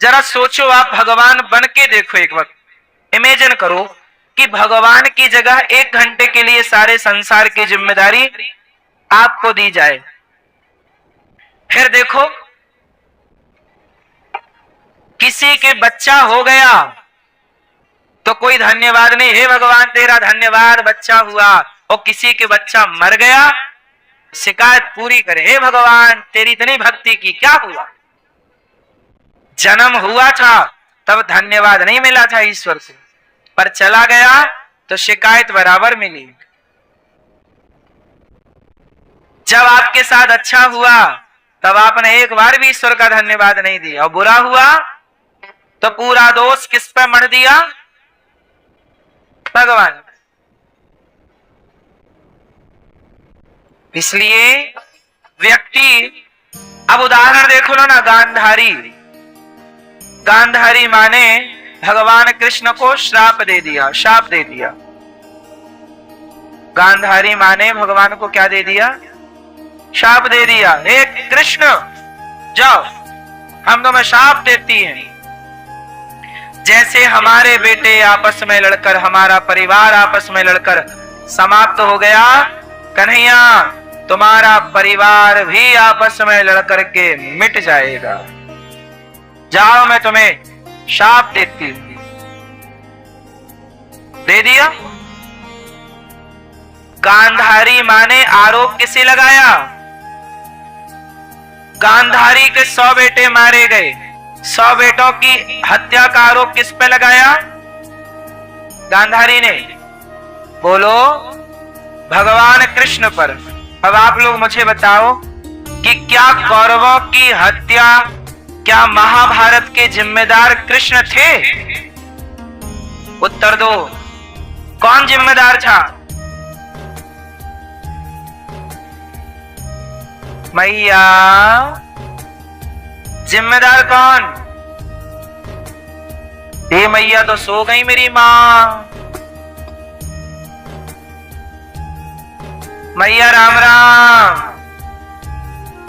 जरा सोचो, आप भगवान बन के देखो, एक वक्त इमेजिन करो कि भगवान की जगह 1 घंटे के लिए सारे संसार की जिम्मेदारी आपको दी जाए। फिर देखो, किसी के बच्चा हो गया तो कोई धन्यवाद नहीं, हे भगवान तेरा धन्यवाद बच्चा हुआ। और किसी के बच्चा मर गया, शिकायत पूरी करे, हे भगवान तेरी इतनी भक्ति की, क्या हुआ? जन्म हुआ था तब धन्यवाद नहीं मिला था ईश्वर से, पर चला गया तो शिकायत बराबर मिली। जब आपके साथ अच्छा हुआ तब आपने एक बार भी ईश्वर का धन्यवाद नहीं दिया, और बुरा हुआ तो पूरा दोष किस पे मढ़ दिया? भगवान। इसलिए व्यक्ति, अब उदाहरण देखो लो ना, गांधारी माँ ने भगवान कृष्ण को श्राप दे दिया। गांधारी माँ ने भगवान को क्या दे दिया? श्राप दे दिया। हे कृष्ण, जाओ, हम तुम्हें श्राप देती हैं। जैसे हमारे बेटे आपस में लड़कर, हमारा परिवार आपस में लड़कर समाप्त हो गया, कन्हैया तुम्हारा परिवार भी आपस में लड़कर के मिट जाएगा। जाओ, मैं तुम्हें श्राप देती हूं। दे दिया। गांधारी माँ ने आरोप किसे लगाया? गांधारी के 100 बेटे मारे गए, 100 बेटों की हत्या का आरोप किस पे लगाया? गांधारी ने। बोलो, भगवान कृष्ण पर। अब आप लोग मुझे बताओ कि क्या कौरवों की हत्या, क्या महाभारत के जिम्मेदार कृष्ण थे? उत्तर दो, कौन जिम्मेदार था? मैया, जिम्मेदार कौन? ये मैया तो सो गई मेरी माँ। मैया राम राम।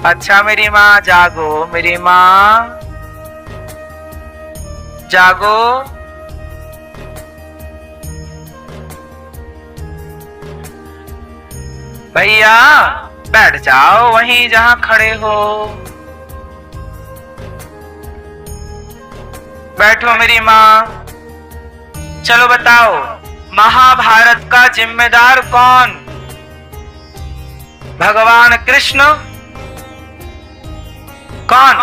अच्छा मेरी माँ जागो, मेरी माँ जागो। भैया बैठ जाओ वहीं जहां खड़े हो, बैठो मेरी माँ। चलो बताओ, महाभारत का जिम्मेदार कौन? भगवान कृष्ण? कौन?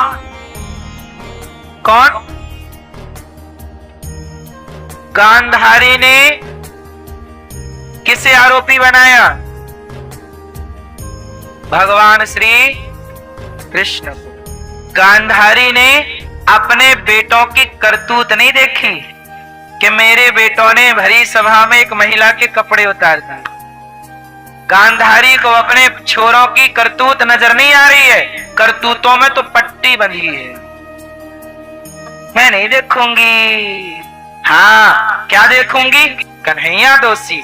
गांधारी ने किसे आरोपी बनाया? भगवान श्री कृष्ण को। गांधारी ने अपने बेटों की करतूत नहीं देखी कि मेरे बेटों ने भरी सभा में एक महिला के कपड़े उतार दिए। गांधारी को अपने छोरों की करतूत नजर नहीं आ रही है, करतूतों में तो पट्टी बंधी है। मैं नहीं देखूंगी। हाँ, क्या देखूंगी? कन्हैया दोषी।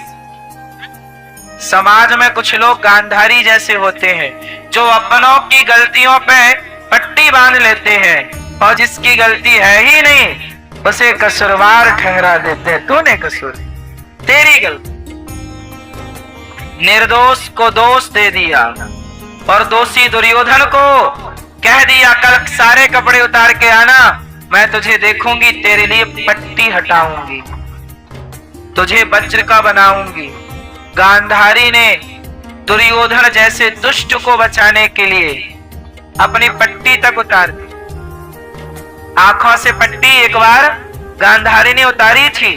समाज में कुछ लोग गांधारी जैसे होते हैं जो अपनों की गलतियों पे पट्टी बांध लेते हैं और जिसकी गलती है ही नहीं उसे कसूरवार ठहरा देते हैं। तूने कसूर, तेरी गलती। निर्दोष को दोष दे दिया और दोषी दुर्योधन को कह दिया कल सारे कपड़े उतार के आना, मैं तुझे देखूंगी, तेरे लिए पट्टी हटाऊंगी, तुझे वज्र का बनाऊंगी। गांधारी ने दुर्योधन जैसे दुष्ट को बचाने के लिए अपनी पट्टी तक उतार दी। आंखों से पट्टी एक बार गांधारी ने उतारी थी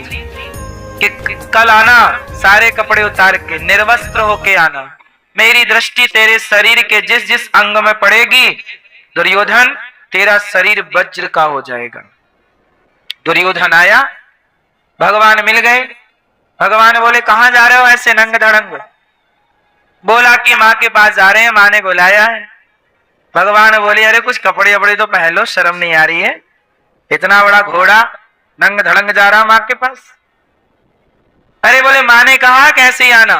कि कल आना, सारे कपड़े उतार के निर्वस्त्र होके आना, मेरी दृष्टि तेरे शरीर के जिस जिस अंग में पड़ेगी दुर्योधन, तेरा शरीर वज्र का हो जाएगा। दुर्योधन आया, भगवान मिल गए। भगवान बोले कहां जा रहे हो ऐसे नंग धड़ंग? बोला कि माँ के पास जा रहे हैं, माँ ने बुलाया है। भगवान बोले अरे कुछ कपड़े वपड़े तो पहन लो, शर्म नहीं आ रही है, इतना बड़ा घोड़ा नंग धड़ंग जा रहा माँ के पास। अरे बोले माँ ने कहा कैसे ही आना।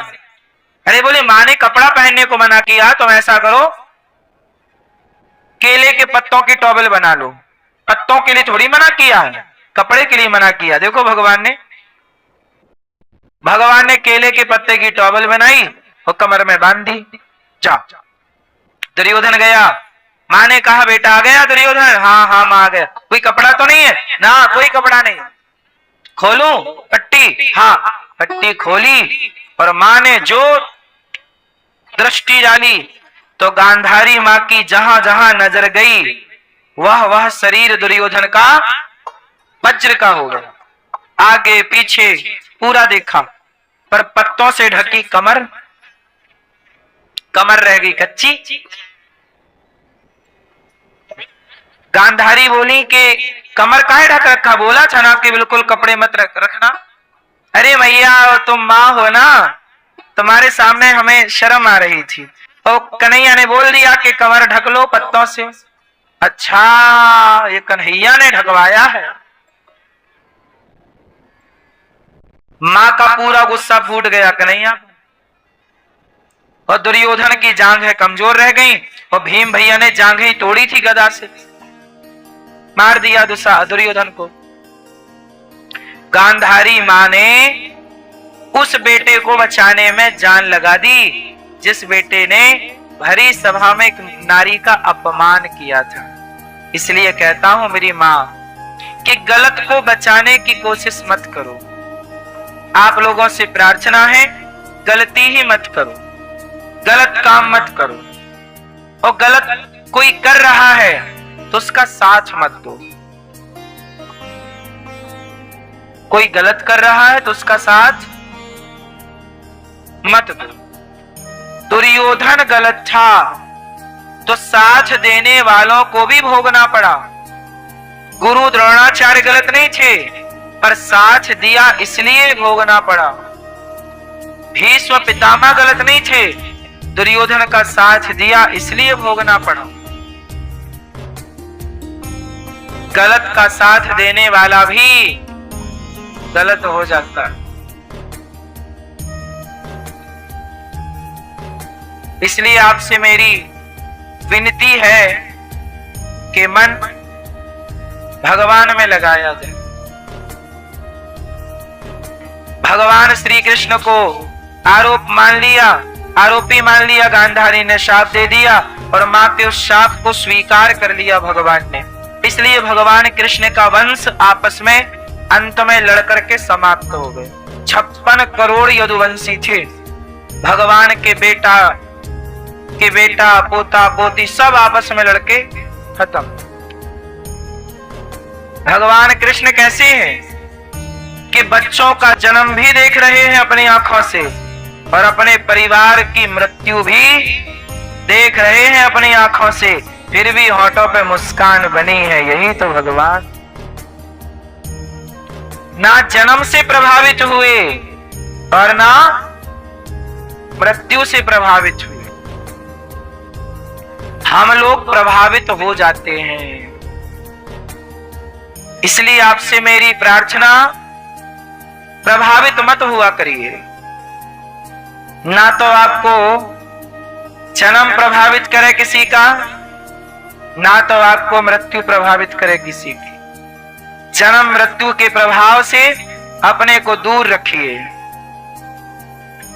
अरे बोले माँ ने कपड़ा पहनने को मना किया, तुम ऐसा करो केले के पत्तों की टॉवल बना लो। पत्तों के लिए थोड़ी मना किया है, कपड़े के लिए मना किया। देखो भगवान ने केले के पत्ते की टॉवल बनाई और कमर में बांध दी। जा। दुर्योधन गया, माँ ने कहा बेटा आ गया दुर्योधन? हाँ हाँ माँ आ गया। कोई कपड़ा तो नहीं है ना? कोई कपड़ा नहीं। खोलूं पट्टी? हाँ, पट्टी खोली और माँ ने जो दृष्टि डाली तो गांधारी माँ की जहां जहां नजर गई वह शरीर दुर्योधन का वज्र का हो गया। आगे पीछे पूरा देखा पर पत्तों से ढकी कमर रह गई कच्ची। गांधारी बोली कि कमर काहे ढक रखा? बोला छना के बिल्कुल कपड़े मत रखना। अरे भैया तुम माँ हो ना, तुम्हारे सामने हमें शर्म आ रही थी। तो कन्हैया ने बोल दिया कि कमर ढक लो पत्तों से। अच्छा, ये कन्हैया ने ढकवाया है। माँ का पूरा गुस्सा फूट गया कन्हैया, और दुर्योधन की जांघें कमजोर रह गईं और भीम भैया ने जांघें तोड़ी थी गदा से, मार दिया दुर्योधन को। गांधारी माँ ने उस बेटे को बचाने में जान लगा दी जिस बेटे ने भरी सभा में एक नारी का अपमान किया था। इसलिए कहता हूं मेरी माँ कि गलत को बचाने की कोशिश मत करो। आप लोगों से प्रार्थना है गलती ही मत करो, गलत काम मत करो। और गलत कोई कर रहा है तो उसका साथ मत दो। कोई गलत कर रहा है तो उसका साथ मत दो। दुर्योधन गलत था तो साथ देने वालों को भी भोगना पड़ा। गुरु द्रोणाचार्य गलत नहीं थे पर साथ दिया इसलिए भोगना पड़ा। भीष्म पितामह गलत नहीं थे, दुर्योधन का साथ दिया इसलिए भोगना पड़ा। गलत का साथ देने वाला भी गलत हो जाता है। इसलिए आपसे मेरी विनती है कि मन भगवान में लगाया जाए। भगवान श्री कृष्ण को आरोपी मान लिया गांधारी ने, शाप दे दिया और मां के उस शाप को स्वीकार कर लिया भगवान ने। इसलिए भगवान कृष्ण का वंश आपस में अंत में लड़कर के समाप्त हो गए। 56 करोड़ यदुवंशी थे। भगवान के बेटा पोता पोती सब आपस में लड़के खत्म। भगवान कृष्ण कैसे हैं कि बच्चों का जन्म भी देख रहे हैं अपनी आंखों से और अपने परिवार की मृत्यु भी देख रहे हैं अपनी आंखों से, फिर भी होठों पे मुस्कान बनी है, यही तो भगवान। ना जन्म से प्रभावित हुए और ना मृत्यु से प्रभावित हुए, हम लोग प्रभावित हो जाते हैं। इसलिए आपसे मेरी प्रार्थना, प्रभावित मत हुआ करिए। ना तो आपको जन्म प्रभावित करे किसी का, ना तो आपको मृत्यु प्रभावित करे किसी की। जन्म मृत्यु के प्रभाव से अपने को दूर रखिए,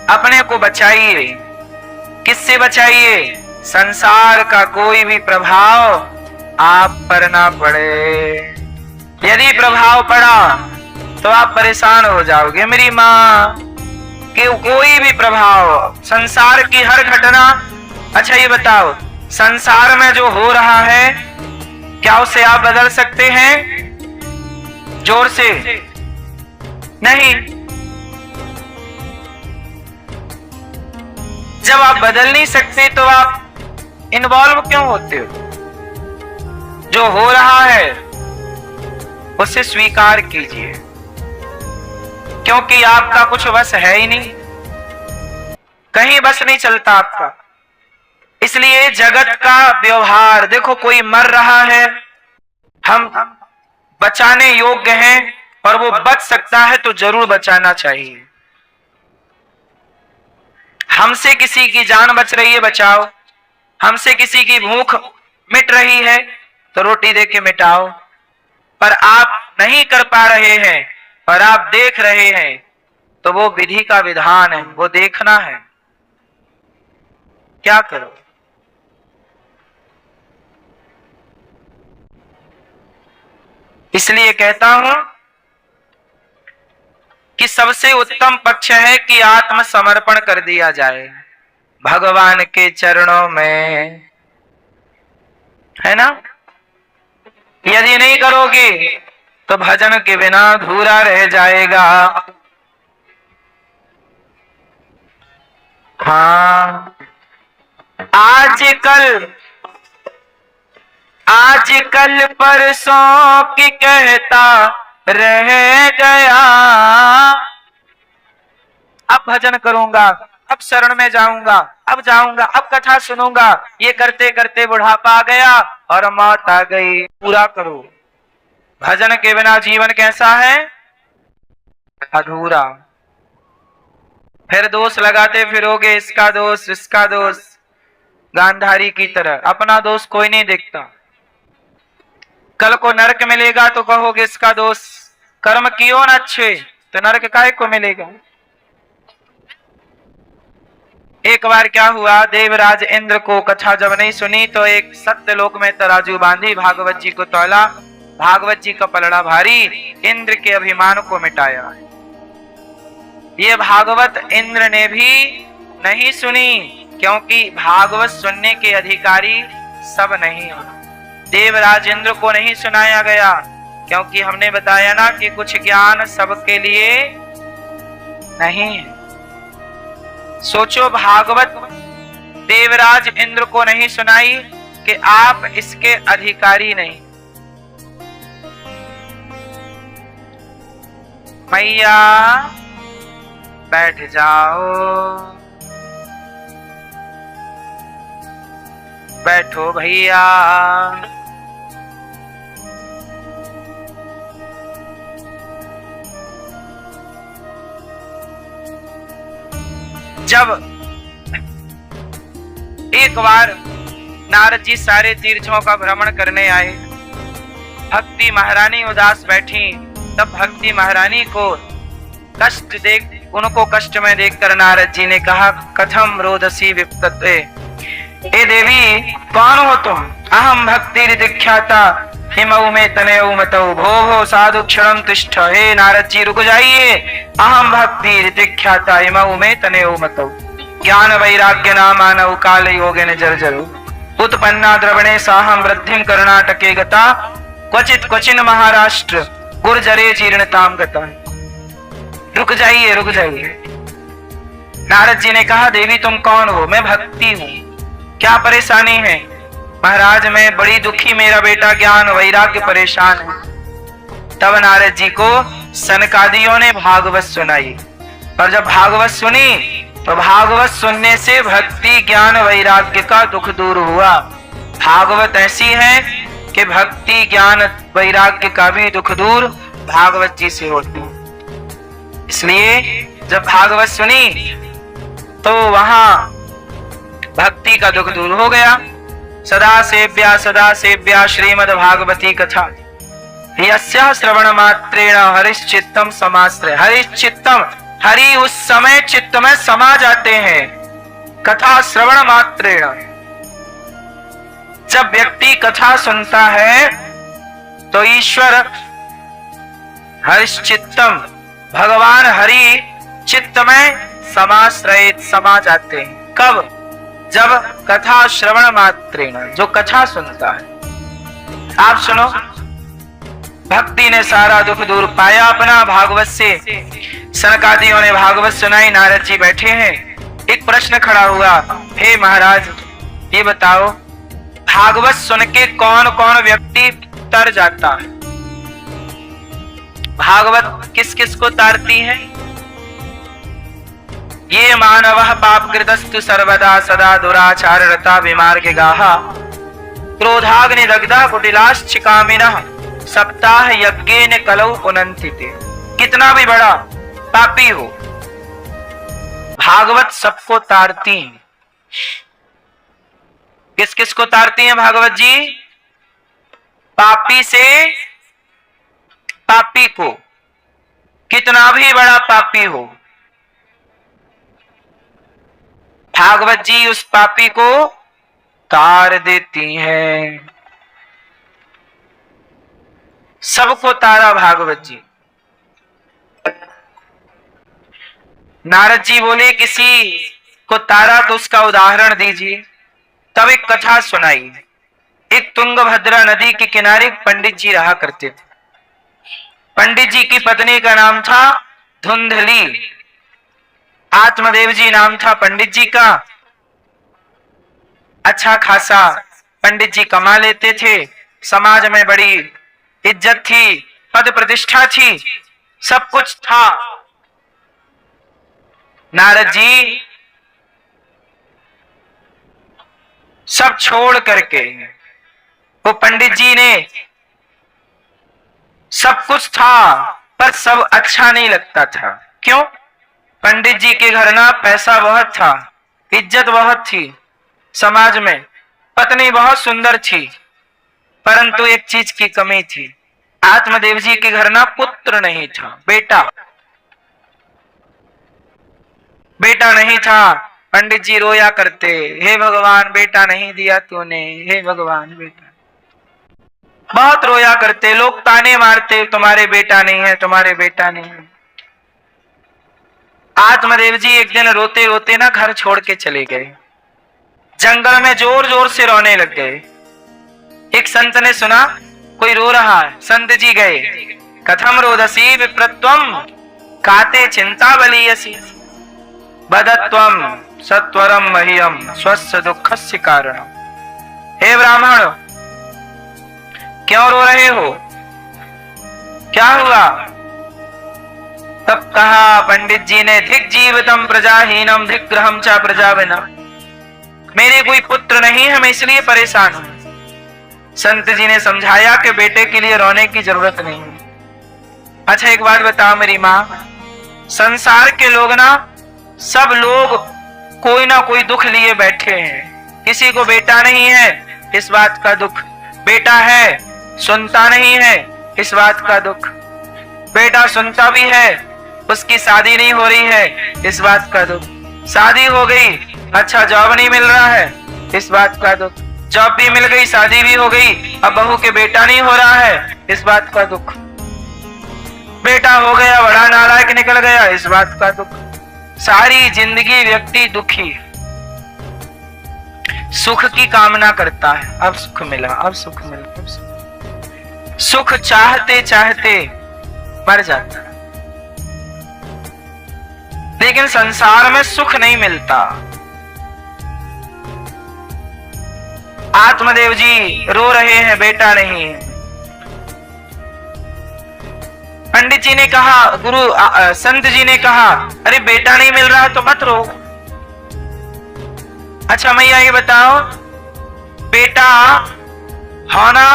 अपने को बचाइए। किससे बचाइए? संसार का कोई भी प्रभाव आप पर ना पड़े। यदि प्रभाव पड़ा तो आप परेशान हो जाओगे। मेरी माँ के कोई भी प्रभाव, संसार की हर घटना, अच्छा ये बताओ, संसार में जो हो रहा है क्या उसे आप बदल सकते हैं? जोर से नहीं। जब आप बदल नहीं सकते तो आप इन्वॉल्व क्यों होते हो? जो हो रहा है उसे स्वीकार कीजिए, क्योंकि आपका कुछ बस है ही नहीं, कहीं बस नहीं चलता आपका। इसलिए जगत का व्यवहार देखो, कोई मर रहा है, हम बचाने योग्य हैं और वो बच सकता है तो जरूर बचाना चाहिए। हमसे किसी की जान बच रही है, बचाओ। हमसे किसी की भूख मिट रही है तो रोटी दे के मिटाओ। पर आप नहीं कर पा रहे हैं और आप देख रहे हैं तो वो विधि का विधान है, वो देखना है। क्या करो? इसलिए कहता हूं कि सबसे उत्तम पक्ष है कि आत्मसमर्पण कर दिया जाए भगवान के चरणों में, है ना? यदि नहीं करोगे तो भजन के बिना अधूरा रह जाएगा। हाँ, आजकल परसों की कहता रह गया। अब भजन करूंगा, अब शरण में जाऊंगा, अब जाऊंगा, अब कथा सुनूंगा, ये करते करते बुढ़ापा आ गया और मौत आ गई। पूरा करो। भजन के बिना जीवन कैसा है? अधूरा। फिर दोष लगाते फिरोगे, इसका दोष, इसका दोष, गांधारी की तरह। अपना दोष कोई नहीं देखता। कल को नरक मिलेगा तो कहोगे इसका दोष, कर्म कियो न अच्छे तो नरक काहे को मिलेगा। एक बार क्या हुआ, देवराज इंद्र को कथा जब नहीं सुनी तो एक सत्यलोक में तराजू बांधी, भागवत जी को तौला, भागवत जी का पलड़ा भारी, इंद्र के अभिमान को मिटाया। ये भागवत इंद्र ने भी नहीं सुनी, क्योंकि भागवत सुनने के अधिकारी सब नहीं। देवराज इंद्र को नहीं सुनाया गया क्योंकि हमने बताया ना कि कुछ ज्ञान सबके लिए नहीं है। सोचो, भागवत देवराज इंद्र को नहीं सुनाई कि आप इसके अधिकारी नहीं। मैया बैठ जाओ, बैठो भैया। जब एक बार नारद जी सारे तीर्थों का भ्रमण करने आए, भक्ति महारानी उदास बैठी, तब भक्ति महारानी को उनको कष्ट में देखकर नारद जी ने कहा, कथम रोदसी विपत्ते। ए देवी, कौन हो तुम? अहम भक्ति ऋतिख्याता हिमऊ में तनयऊ मतौ भो भो साधु क्षणम तिष्ठ। हे नारद जी रुक जाइए, अहम भक्ति ऋतिख्याता हिमऊ में तनयऊ मतौ। ज्ञान वैराग्य नामानौ काल योगेन जर्जरौ। उत्पन्ना द्रवणे साहम वृद्धिम कर्णाटके गता। क्वचित क्वचिन महाराष्ट्र गुर्जरे जीर्णताम गता। रुक जाइए, रुक जाइए। नारद जी ने कहा, देवी तुम कौन हो? मैं भक्ति हूं। क्या परेशानी है? महाराज मैं बड़ी दुखी, मेरा बेटा ज्ञान वैराग्य परेशान है। तब नारद जी को सनकादियों ने भागवत सुनाई, और जब भागवत सुनी तो भागवत सुनने से भक्ति ज्ञान वैराग्य का दुख दूर हुआ। भागवत ऐसी है कि भक्ति ज्ञान वैराग्य का भी दुख दूर भागवत जी से होती है। इसलिए जब भागवत सुनी तो वहां भक्ति का दुख दूर हो गया। सदा सेव्या श्रीमद् भागवती कथा यस्या श्रवण मात्रेण हरिश्चित्तम समाश्रय। हरिश्चित्तम, हरि उस समय चित्त में समा जाते हैं। कथा श्रवण मात्रेण, जब व्यक्ति कथा सुनता है तो ईश्वर हरिश्चित्तम, भगवान हरि चित्त में समाश्रयित, समा जाते हैं। कब? जब कथा श्रवण मात्रेण, जो कथा सुनता है। आप सुनो, भक्ति ने सारा दुख दूर पाया अपना भागवत से। सनकादियों ने भागवत सुनाई, नारद जी बैठे हैं। एक प्रश्न खड़ा हुआ, हे महाराज ये बताओ भागवत सुन के कौन कौन व्यक्ति तर जाता है? भागवत किस किस को तारती है? ये मानवः पापकृतस्तु सर्वदा सदा दुराचाररता विमार्गगाः क्रोधाग्निदग्धा कुटिलाश्चिकामिनः सप्ताह यज्ञेन कलौ पुनन्ति ते। कितना भी बड़ा पापी हो, भागवत सबको तारती है। किस किस को तारती है भागवत जी? पापी से पापी को, कितना भी बड़ा पापी हो, भागवत जी उस पापी को तार देती हैं। सबको तारा भागवत जी। नारद जी बोले किसी को तारा तो उसका उदाहरण दीजिए। तब एक कथा सुनाई। एक तुंगभद्रा नदी के किनारे पंडित जी रहा करते थे। पंडित जी की पत्नी का नाम था धुंधली। आत्मदेव जी नाम था पंडित जी का। अच्छा खासा पंडित जी कमा लेते थे, समाज में बड़ी इज्जत थी, पद प्रतिष्ठा थी, सब कुछ था। नारद जी सब छोड़ करके, वो पंडित जी ने सब कुछ था पर सब अच्छा नहीं लगता था। क्यों? पंडित जी के घर ना पैसा बहुत था, इज्जत बहुत थी समाज में, पत्नी बहुत सुंदर थी, परंतु एक चीज की कमी थी। आत्मदेव जी के घर ना पुत्र नहीं था, बेटा नहीं था। पंडित जी रोया करते, हे भगवान बेटा नहीं दिया तूने, हे भगवान बेटा। बहुत रोया करते, लोग ताने मारते, तुम्हारे बेटा नहीं है, तुम्हारे बेटा नहीं है। आत्मदेव जी एक दिन रोते रोते ना घर छोड़ के चले गए। जंगल में जोर जोर से रोने लग गए। एक संत ने सुना कोई रो रहा है, संत जी गए। कथम रोदसी विप्रत्वम काते चिंता बलीयसी बदत्वम सत्वरम मह्यम स्वस्य दुःखस्य कारणम। हे ब्राह्मण क्यों रो रहे हो, क्या हुआ? तब कहा पंडित जी ने, धिक जीवितम प्रजाहीनम धिक ग्रहम च प्रजाविनम। मेरे कोई पुत्र नहीं है, मैं इसलिए परेशान हूं। संत जी ने समझाया कि बेटे के लिए रोने की जरूरत नहीं है। अच्छा एक बात बताओ मेरी माँ, संसार के लोग ना, सब लोग कोई ना कोई दुख लिए बैठे हैं। किसी को बेटा नहीं है, इस बात का दुख। बेटा है, सुनता नहीं है, इस बात का दुख। बेटा सुनता भी है, उसकी शादी नहीं हो रही है, इस बात का दुख। शादी हो गई, अच्छा जॉब नहीं मिल रहा है, इस बात का दुख। जॉब भी मिल गई, शादी भी हो गई, अब बहू के बेटा नहीं हो रहा है, इस बात का दुख। बेटा हो गया, बड़ा नालायक निकल गया, इस बात का दुख। सारी जिंदगी व्यक्ति दुखी, सुख की कामना करता है। अब सुख मिला, अब सुख मिला, अब सुख चाहते चाहते मर जाता है। लेकिन संसार में सुख नहीं मिलता। आत्मदेव जी रो रहे हैं, बेटा नहीं है। पंडित जी ने कहा, संत जी ने कहा, अरे बेटा नहीं मिल रहा तो मत रो। अच्छा मैया ये बताओ, बेटा होना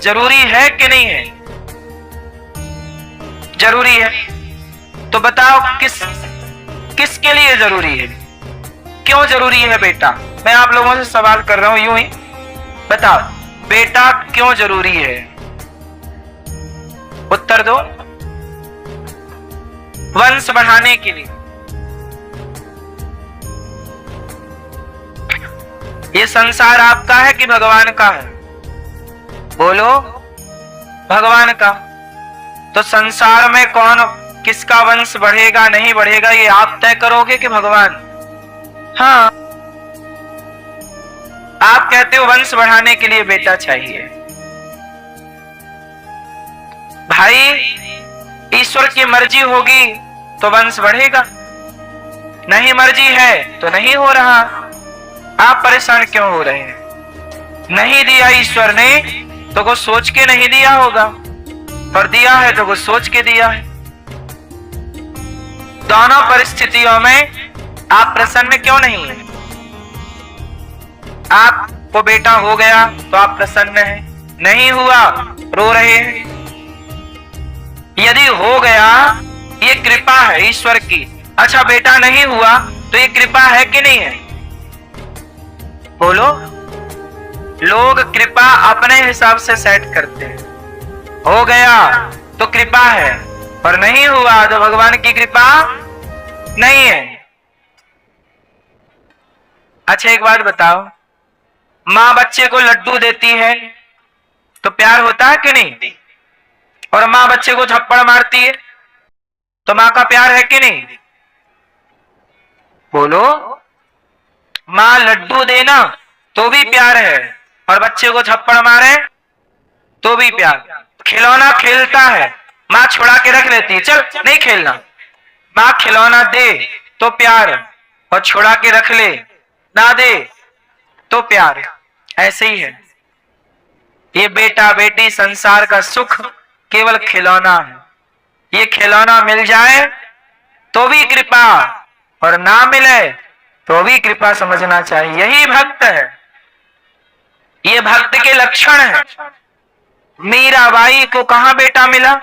जरूरी है कि नहीं है? जरूरी है। तो बताओ किसके लिए जरूरी है? क्यों जरूरी है बेटा? मैं आप लोगों से सवाल कर रहा हूं यूं ही, बताओ बेटा क्यों जरूरी है? उत्तर दो। वंश बढ़ाने के लिए। ये संसार आपका है कि भगवान का है? बोलो, भगवान का। तो संसार में कौन किसका वंश बढ़ेगा नहीं बढ़ेगा ये आप तय करोगे कि भगवान? हाँ, आप कहते हो वंश बढ़ाने के लिए बेटा चाहिए। भाई ईश्वर की मर्जी होगी तो वंश बढ़ेगा, नहीं मर्जी है तो नहीं हो रहा। आप परेशान क्यों हो रहे हैं? नहीं दिया ईश्वर ने तो कुछ सोच के नहीं दिया होगा, और दिया है तो कुछ सोच के दिया है। दोनों परिस्थितियों में आप प्रसन्न क्यों नहीं हैं? आपको बेटा हो गया तो आप प्रसन्न हैं, नहीं हुआ रो रहे हैं। यदि हो गया ये कृपा है ईश्वर की। अच्छा बेटा नहीं हुआ तो ये कृपा है कि नहीं है? बोलो। लोग कृपा अपने हिसाब से सेट करते हैं। हो गया तो कृपा है, और नहीं हुआ तो भगवान की कृपा नहीं है। अच्छा एक बात बताओ, माँ बच्चे को लड्डू देती है तो प्यार होता है कि नहीं? और माँ बच्चे को थप्पड़ मारती है तो माँ का प्यार है कि नहीं? बोलो। माँ लड्डू देना तो भी प्यार है, और बच्चे को थप्पड़ मारे तो भी प्यार। खिलौना खेलता है, माँ छुड़ा के रख लेती है, चल नहीं खेलना। माँ खिलौना दे तो प्यार, और छुड़ा के रख ले ना दे तो प्यार। ऐसे ही है ये बेटा बेटी, संसार का सुख केवल खिलौना है। ये खिलौना मिल जाए तो भी कृपा, और ना मिले तो भी कृपा समझना चाहिए। यही भक्त है, ये भक्त के लक्षण है। मीराबाई को कहां बेटा मिला?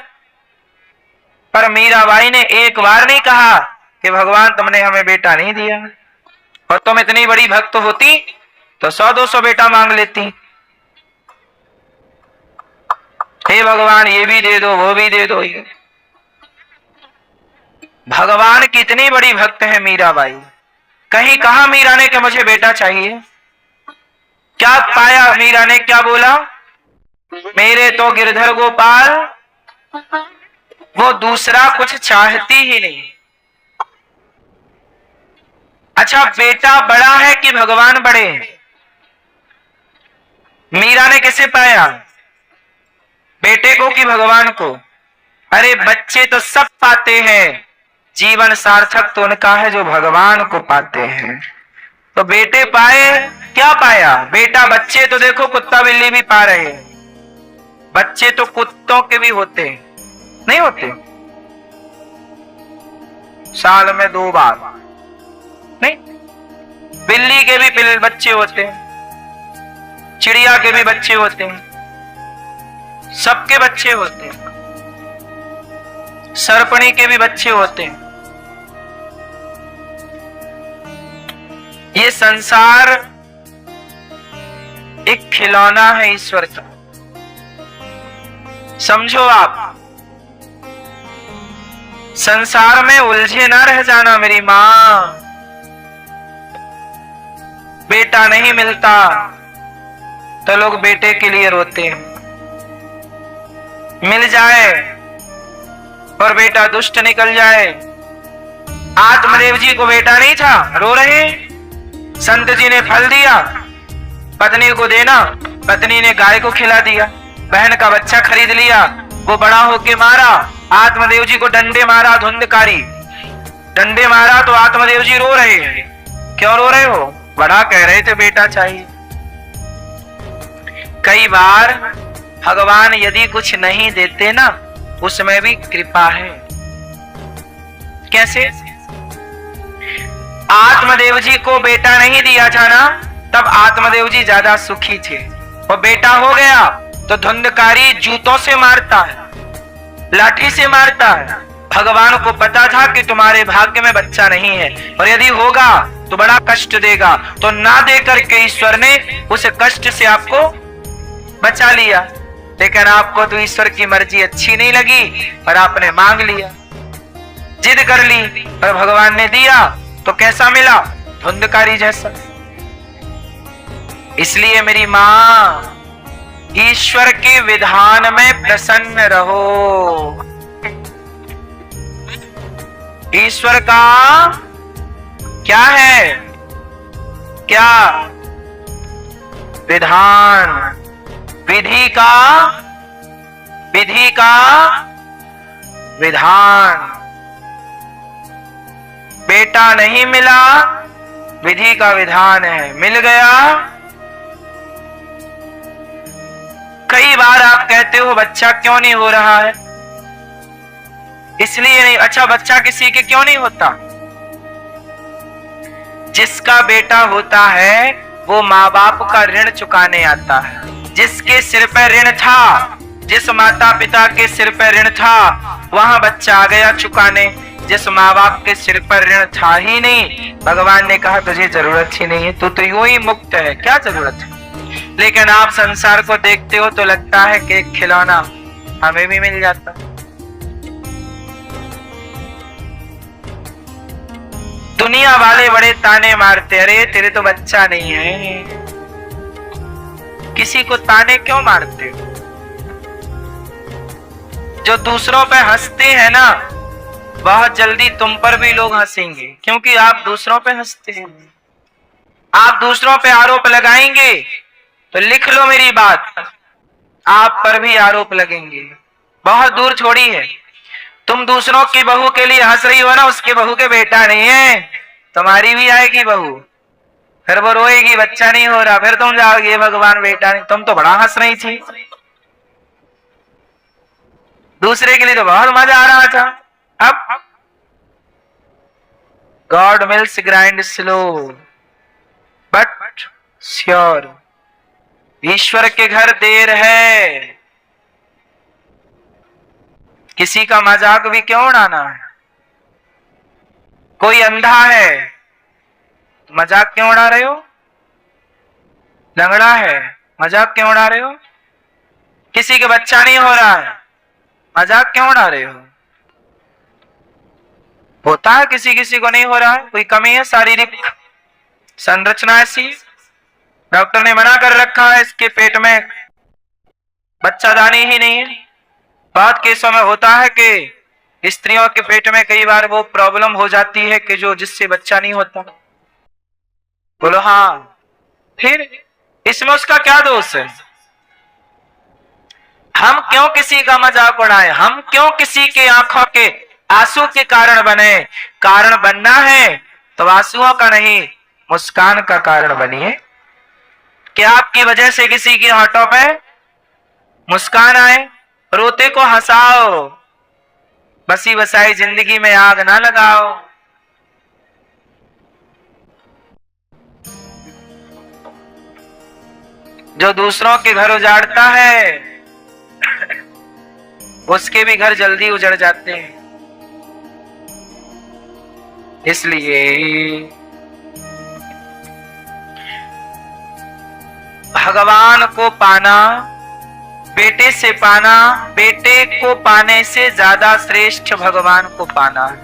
पर मीराबाई ने एक बार नहीं कहा कि भगवान तुमने हमें बेटा नहीं दिया। और तुम इतनी बड़ी भक्त होती तो 100-200 बेटा मांग लेती। हे भगवान ये भी दे दो वो भी दे दो। ये भगवान की इतनी बड़ी भक्त है मीराबाई, कहीं कहा मीरा ने कि मुझे बेटा चाहिए? क्या पाया मीरा ने? क्या बोला? मेरे तो गिरधर गोपाल, वो दूसरा कुछ चाहती ही नहीं। अच्छा बेटा बड़ा है कि भगवान बड़े हैं? मीरा ने किसे पाया? बेटे को कि भगवान को? अरे बच्चे तो सब पाते हैं, जीवन सार्थक तो उनका है जो भगवान को पाते हैं। तो बेटे पाए, क्या पाया? बेटा। बच्चे तो देखो कुत्ता बिल्ली भी पा रहे हैं, बच्चे तो कुत्तों के भी होते हैं, नहीं होते? साल में 2 बार नहीं? बिल्ली के भी बच्चे होते हैं, चिड़िया के भी बच्चे होते हैं, सबके बच्चे होते हैं, सर्पणी के भी बच्चे होते हैं। ये संसार एक खिलौना है ईश्वर का, समझो आप। संसार में उलझे ना रह जाना मेरी मां। बेटा नहीं मिलता तो लोग बेटे के लिए रोते हैं, मिल जाए और बेटा दुष्ट निकल जाए। आत्मदेव जी को बेटा नहीं था, रो रहे। संत जी ने फल दिया, पत्नी को देना, पत्नी ने गाय को खिला दिया। बहन का बच्चा खरीद लिया, वो बड़ा होके मारा, आत्मदेव जी को डंडे मारा, धुंधकारी डंडे मारा तो आत्मदेव जी रो रहे हैं। क्यों रो रहे हो? बड़ा कह रहे थे बेटा चाहिए। कई बार भगवान यदि कुछ नहीं देते ना, उसमें भी कृपा है। कैसे? आत्मदेव जी को बेटा नहीं दिया था ना, तब आत्मदेव जी ज्यादा सुखी थे। और बेटा हो गया तो धुंधकारी जूतों से मारता है, लाठी से मारता है। भगवान को पता था कि तुम्हारे भाग्य में बच्चा नहीं है, और यदि होगा तो बड़ा कष्ट देगा, तो ना दे करके ईश्वर ने उस कष्ट से आपको बचा लिया। लेकिन आपको तो ईश्वर की मर्जी अच्छी नहीं लगी और आपने मांग लिया, जिद कर ली, और भगवान ने दिया तो कैसा मिला? धुंधकारी जैसा। इसलिए मेरी मां, ईश्वर के विधान में प्रसन्न रहो। ईश्वर का क्या है? क्या? विधान, विधि का विधान। बेटा नहीं मिला, विधि का विधान है। मिल गया। कई बार आप कहते हो बच्चा क्यों नहीं हो रहा है? इसलिए नहीं। अच्छा, बच्चा किसी के क्यों नहीं होता? जिसका बेटा होता है वो माँ बाप का ऋण चुकाने आता है। जिसके सिर पर ऋण था, जिस माता पिता के सिर पर ऋण था, वहां बच्चा आ गया चुकाने। जिस माँ बाप के सिर पर ऋण था ही नहीं, भगवान ने कहा तुझे जरूरत ही नहीं है, तू तो यूं ही मुक्त है, क्या जरूरत है? लेकिन आप संसार को देखते हो तो लगता है कि एक खिलौना हमें भी मिल जाता। दुनिया वाले बड़े ताने मारते, अरे तेरे तो बच्चा नहीं है। किसी को ताने क्यों मारते हो? जो दूसरों पे हंसते हैं ना, बहुत जल्दी तुम पर भी लोग हंसेंगे, क्योंकि आप दूसरों पे हंसते हैं। आप दूसरों पे आरोप लगाएंगे तो लिख लो मेरी बात, आप पर भी आरोप लगेंगे। बहुत दूर छोड़ी है। तुम दूसरों की बहू के लिए हंस रही हो ना, उसके बहू के बेटा नहीं है, तुम्हारी भी आएगी बहू, फिर वो रोएगी बच्चा नहीं हो रहा, फिर तुम जाओगे भगवान बेटा नहीं। तुम तो बड़ा हंस रही थी, दूसरे के लिए तो बहुत मजा आ रहा था। अब God mills grind slow but sure. ईश्वर के घर देर है। किसी का मजाक भी क्यों उड़ाना है? कोई अंधा है, मजाक क्यों उड़ा रहे हो? लंगड़ा है, मजाक क्यों उड़ा रहे हो? किसी के बच्चा नहीं हो रहा है, मजाक क्यों उड़ा रहे हो? होता है किसी किसी को नहीं हो रहा है, कोई कमी है, शारीरिक संरचना ऐसी, डॉक्टर ने मना कर रखा है इसके पेट में बच्चादानी ही नहीं है। बहुत केसों में होता है कि स्त्रियों के पेट में कई बार वो प्रॉब्लम हो जाती है कि जो जिससे बच्चा नहीं होता। बोलो हाँ, फिर इसमें उसका क्या दोष है? हम क्यों किसी का मजाक उड़ाएं? हम क्यों किसी के आंखों के आंसू के कारण बने? कारण बनना है तो आंसुओं का नहीं, मुस्कान का कारण बनिए। क्या आपकी वजह से किसी के होठों पे मुस्कान आए? रोते को हंसाओ, बसी बसाई जिंदगी में आग ना लगाओ। जो दूसरों के घर उजाड़ता है उसके भी घर जल्दी उजड़ जाते हैं। इसलिए भगवान को पाना, बेटे से पाना, बेटे को पाने से ज्यादा श्रेष्ठ भगवान को पाना है।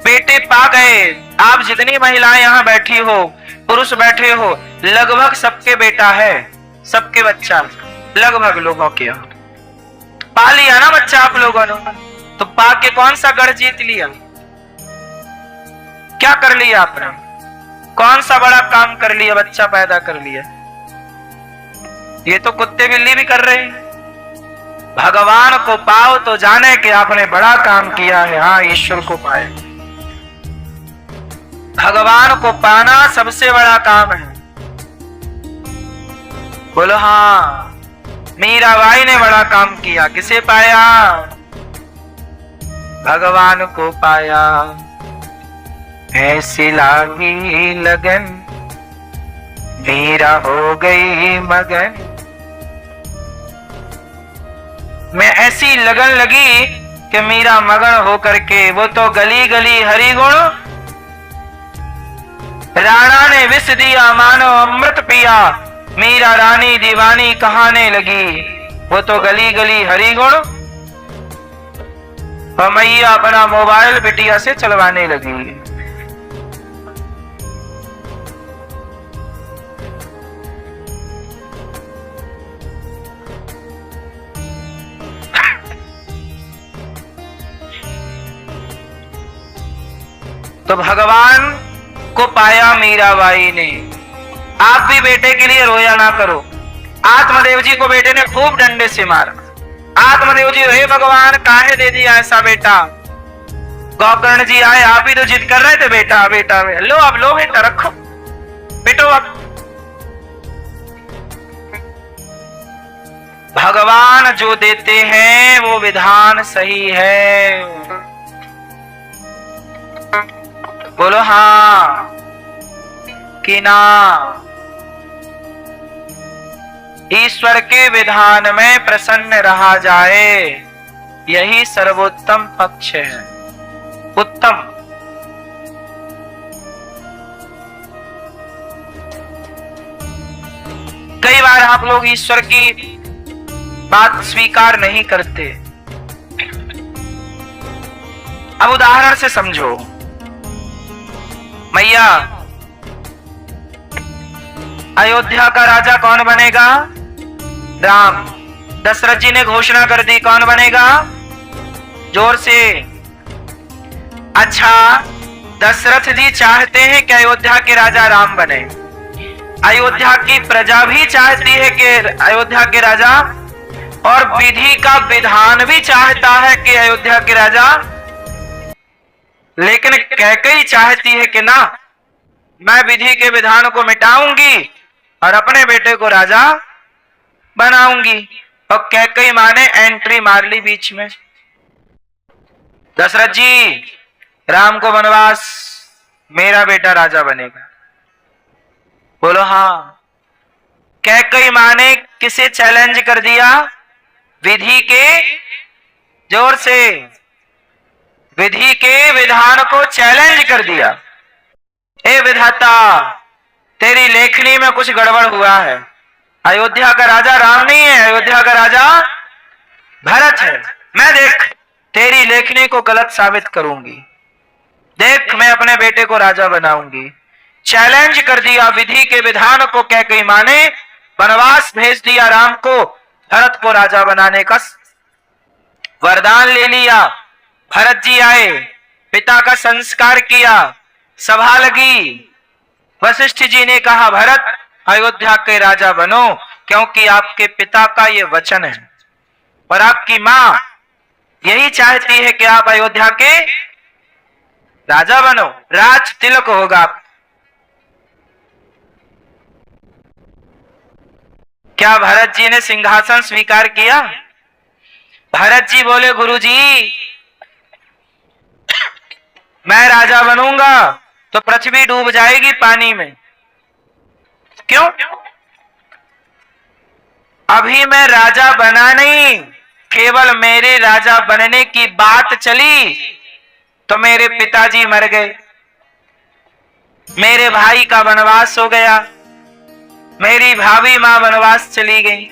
बेटे पा गए। आप जितनी महिलाएं यहां बैठी हो, पुरुष बैठे हो, लगभग सबके बेटा है, सबके बच्चा, लगभग लोगों के यहाँ पा लिया ना बच्चा आप लोगों ने। तो पा के कौन सा गढ़ जीत लिया? क्या कर लिया आपने? कौन सा बड़ा काम कर लिया? बच्चा पैदा कर लिया। ये तो कुत्ते बिल्ली भी कर रहे हैं। भगवान को पाओ तो जाने कि आपने बड़ा काम किया है। हाँ, ईश्वर को पाए। भगवान को पाना सबसे बड़ा काम है। बोलो हाँ, मीराबाई ने बड़ा काम किया। किसे पाया? भगवान को पाया। ऐसी लागी लगन, मीरा हो गई मगन। मैं ऐसी लगन लगी कि मीरा मगन होकर के, वो तो गली गली हरि गुण, राणा ने विष दिया मानो अमृत पिया, मीरा रानी दीवानी कहाने लगी। वो तो गली गली हरि गुण, और मैया अपना मोबाइल बिटिया से चलवाने लगी। तो भगवान को पाया मीराबाई ने। आप भी बेटे के लिए रोया ना करो। आत्मदेव जी को बेटे ने खूब डंडे से मारा। आत्मदेव जी, हे भगवान काहे दे दिया ऐसा बेटा? गोकर्ण जी आए, आप ही तो जिद कर रहे थे बेटा बेटा। लो अब लो बेटा, रखो बेटो अब। भगवान जो देते हैं वो विधान सही है। बोलो हाँ कि ना? ईश्वर के विधान में प्रसन्न रहा जाए, यही सर्वोत्तम पक्ष है। उत्तम। कई बार आप लोग ईश्वर की बात स्वीकार नहीं करते। अब उदाहरण से समझो। मैया, अयोध्या का राजा कौन बनेगा? राम। दशरथ जी ने घोषणा कर दी, कौन बनेगा? जोर से। अच्छा, दशरथ जी चाहते हैं कि अयोध्या के राजा राम बने। अयोध्या की प्रजा भी चाहती है कि अयोध्या के राजा, और विधि का विधान भी चाहता है कि अयोध्या के राजा। लेकिन कैकेयी चाहती है कि ना, मैं विधि के विधान को मिटाऊंगी और अपने बेटे को राजा बनाऊंगी। और कैकेयी माँ ने एंट्री मार ली बीच में। दशरथ जी, राम को वनवास, मेरा बेटा राजा बनेगा। बोलो हाँ। कैकेयी माँ ने किसे चैलेंज कर दिया? विधि के, जोर से, विधि के विधान को चैलेंज कर दिया। ए विधाता, तेरी लेखनी में कुछ गड़बड़ हुआ है। अयोध्या का राजा राम नहीं है, अयोध्या का राजा भरत है। मैं देख तेरी लेखनी को गलत साबित करूंगी। देख, मैं अपने बेटे को राजा बनाऊंगी। चैलेंज कर दिया विधि के विधान को। कैकेयी मां ने वनवास भेज दिया राम को, भरत को राजा बनाने का वरदान ले लिया। भरत जी आए, पिता का संस्कार किया, सभा लगी। वशिष्ठ जी ने कहा, भरत अयोध्या के राजा बनो, क्योंकि आपके पिता का ये वचन है और आपकी मां यही चाहती है कि आप अयोध्या के राजा बनो, राज तिलक होगा। क्या भरत जी ने सिंहासन स्वीकार किया? भरत जी बोले, गुरुजी, मैं राजा बनूंगा तो पृथ्वी डूब जाएगी पानी में। क्यों? अभी मैं राजा बना नहीं, केवल मेरे राजा बनने की बात चली तो मेरे पिताजी मर गए, मेरे भाई का वनवास हो गया, मेरी भाभी मां वनवास चली गई,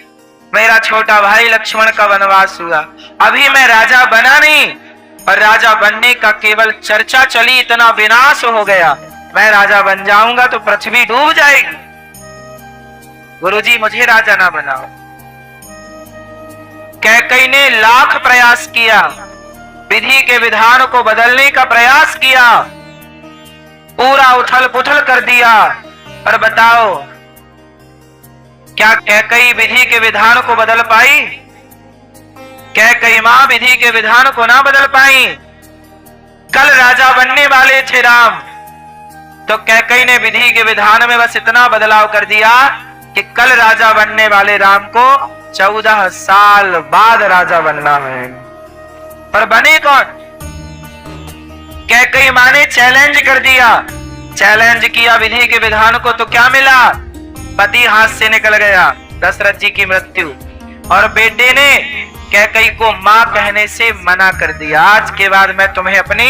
मेरा छोटा भाई लक्ष्मण का वनवास हुआ। अभी मैं राजा बना नहीं और राजा बनने का केवल चर्चा चली, इतना विनाश हो गया। मैं राजा बन जाऊंगा तो पृथ्वी डूब जाएगी। गुरुजी, मुझे राजा ना बनाओ। कैकेयी ने लाख प्रयास किया, विधि के विधान को बदलने का प्रयास किया, पूरा उथल पुथल कर दिया। और बताओ, क्या कैकेयी विधि के विधान को बदल पाई? कैकेयी मां विधि के विधान को ना बदल पाई। कल राजा बनने वाले थे राम, तो कैकेयी ने विधि के विधान में बस इतना बदलाव कर दिया कि कल राजा बनने वाले राम को 14 साल बाद राजा बनना है। पर बने कौन? कैकेयी मां ने चैलेंज कर दिया, चैलेंज किया विधि के विधान को, तो क्या मिला? पति हाथ से निकल गया, दशरथ जी की मृत्यु। और बेटे ने कैकेयी को मां कहने से मना कर दिया, आज के बाद मैं तुम्हें अपनी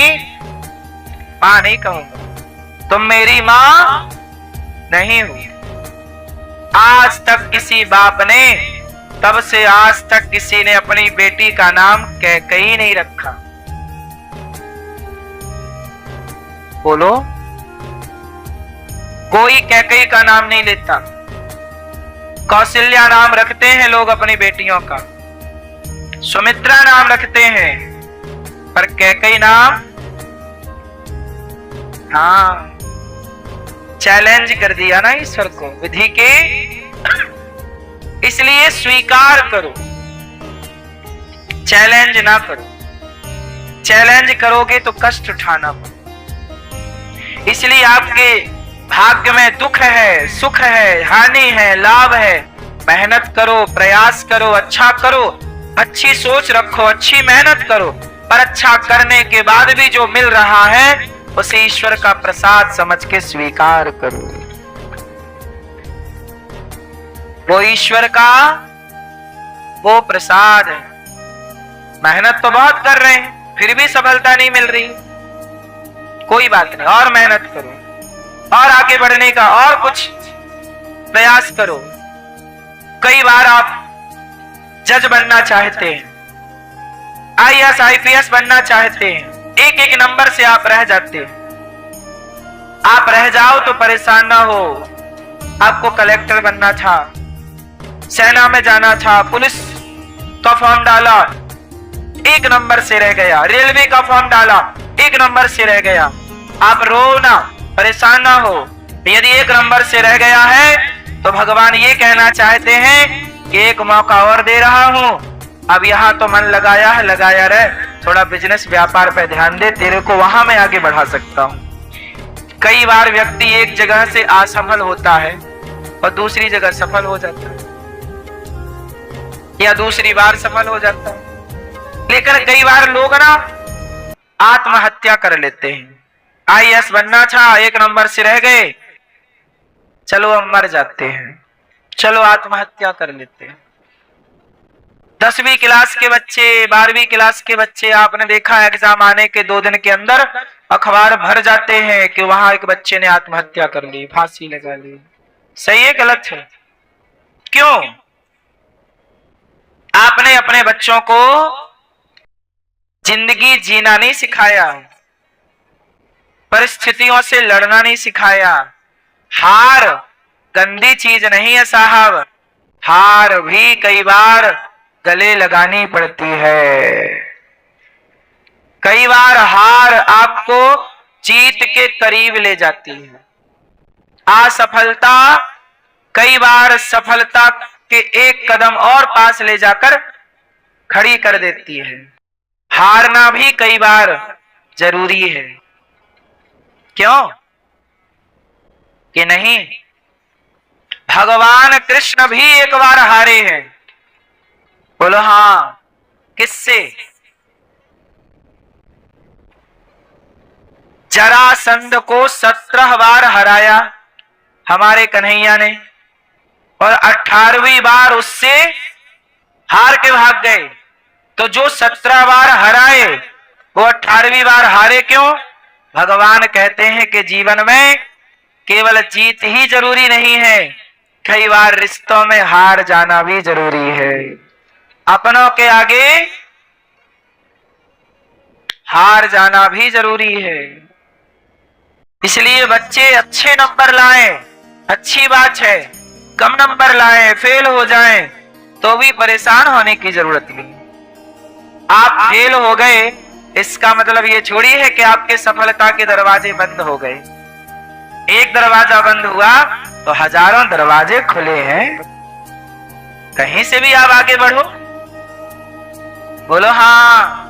मां नहीं कहूंगा, तुम मेरी मां नहीं हो। आज तक किसी बाप ने, तब से आज तक किसी ने अपनी बेटी का नाम कैकेयी नहीं रखा। बोलो, कोई कैकेयी का नाम नहीं लेता। कौशल्या नाम रखते हैं लोग अपनी बेटियों का, सुमित्रा नाम रखते हैं, पर कैकेयी नाम, हाँ, चैलेंज कर दिया ना ईश्वर को, विधि के। इसलिए स्वीकार करो, चैलेंज ना करो। चैलेंज करोगे तो कष्ट उठाना पड़ेगा। इसलिए आपके भाग्य में दुख है, सुख है, हानि है, लाभ है। मेहनत करो, प्रयास करो, अच्छा करो, अच्छी सोच रखो, अच्छी मेहनत करो, पर अच्छा करने के बाद भी जो मिल रहा है उसे ईश्वर का प्रसाद समझ के स्वीकार करो। वो ईश्वर का वो प्रसाद है। मेहनत तो बहुत कर रहे हैं, फिर भी सफलता नहीं मिल रही, कोई बात नहीं, और मेहनत करो, और आगे बढ़ने का और कुछ प्रयास करो। कई बार आप जज बनना चाहते हैं, IAS IPS बनना चाहते हैं, एक एक नंबर से आप रह जाते हैं। आप रह जाओ तो परेशान ना हो। आपको कलेक्टर बनना था, सेना में जाना था, पुलिस का फॉर्म डाला, एक नंबर से रह गया, रेलवे का फॉर्म डाला, एक नंबर से रह गया। आप रो ना, परेशान ना हो। यदि एक नंबर से रह गया है तो भगवान ये कहना चाहते हैं कि एक मौका और दे रहा हूं, अब यहां तो मन लगाया है, लगाया रहे, थोड़ा बिजनेस व्यापार पे ध्यान दे, तेरे को वहां मैं आगे बढ़ा सकता हूं। कई बार व्यक्ति एक जगह से असफल होता है और दूसरी जगह सफल हो जाता है, या दूसरी बार सफल हो जाता है। लेकिन कई बार लोग ना आत्महत्या कर लेते हैं। IAS बनना था, एक नंबर से रह गए, चलो हम मर जाते हैं, चलो आत्महत्या कर लेते हैं। 10वीं क्लास के बच्चे, 12वीं क्लास के बच्चे, आपने देखा एग्जाम आने के 2 दिन के अंदर अखबार भर जाते हैं कि वहां एक बच्चे ने आत्महत्या कर ली, फांसी लगा ली। सही है, गलत है? क्यों? आपने अपने बच्चों को जिंदगी जीना नहीं सिखाया, परिस्थितियों से लड़ना नहीं सिखाया। हार गंदी चीज नहीं है साहब, हार भी कई बार गले लगानी पड़ती है। कई बार हार आपको जीत के करीब ले जाती है। असफलता कई बार सफलता के एक कदम और पास ले जाकर खड़ी कर देती है। हारना भी कई बार जरूरी है। क्यों कि नहीं? भगवान कृष्ण भी एक बार हारे हैं। बोलो हाँ, किससे? जरासंध को 17 बार हराया हमारे कन्हैया ने, और 18वीं बार उससे हार के भाग गए। तो जो 17 बार हराए वो 18वीं बार हारे क्यों? भगवान कहते हैं कि जीवन में केवल जीत ही जरूरी नहीं है, कई बार रिश्तों में हार जाना भी जरूरी है। अपनों के आगे हार जाना भी जरूरी है। इसलिए बच्चे अच्छे नंबर लाएं, अच्छी बात है। कम नंबर लाएं, फेल हो जाएं, तो भी परेशान होने की जरूरत नहीं। आप फेल हो गए इसका मतलब ये छोड़ी है कि आपके सफलता के दरवाजे बंद हो गए। एक दरवाजा बंद हुआ तो हजारों दरवाजे खुले हैं, कहीं से भी आप आगे बढ़ो। बोलो हाँ।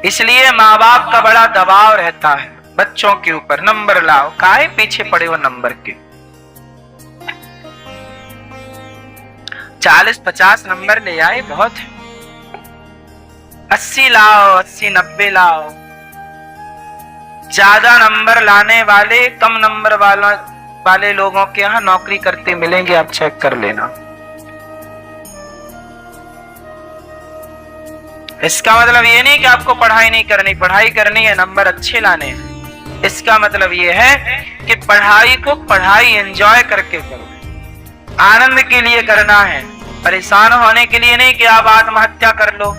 इसलिए माँ बाप का बड़ा दबाव रहता है बच्चों के ऊपर, नंबर लाओ, काहे पीछे पड़े हो नंबर के। 40-50 नंबर ले आए बहुत है। 80 लाओ, 80-90 लाओ। ज्यादा नंबर लाने वाले कम नंबर वाले लोगों के यहाँ नौकरी करते मिलेंगे, आप चेक कर लेना। इसका मतलब ये नहीं कि आपको पढ़ाई नहीं करनी, पढ़ाई करनी है, नंबर अच्छे लाने हैं। इसका मतलब ये है कि पढ़ाई को पढ़ाई एंजॉय करके करो, आनंद के लिए करना है, परेशान होने के लिए नहीं कि आप आत्महत्या कर लो,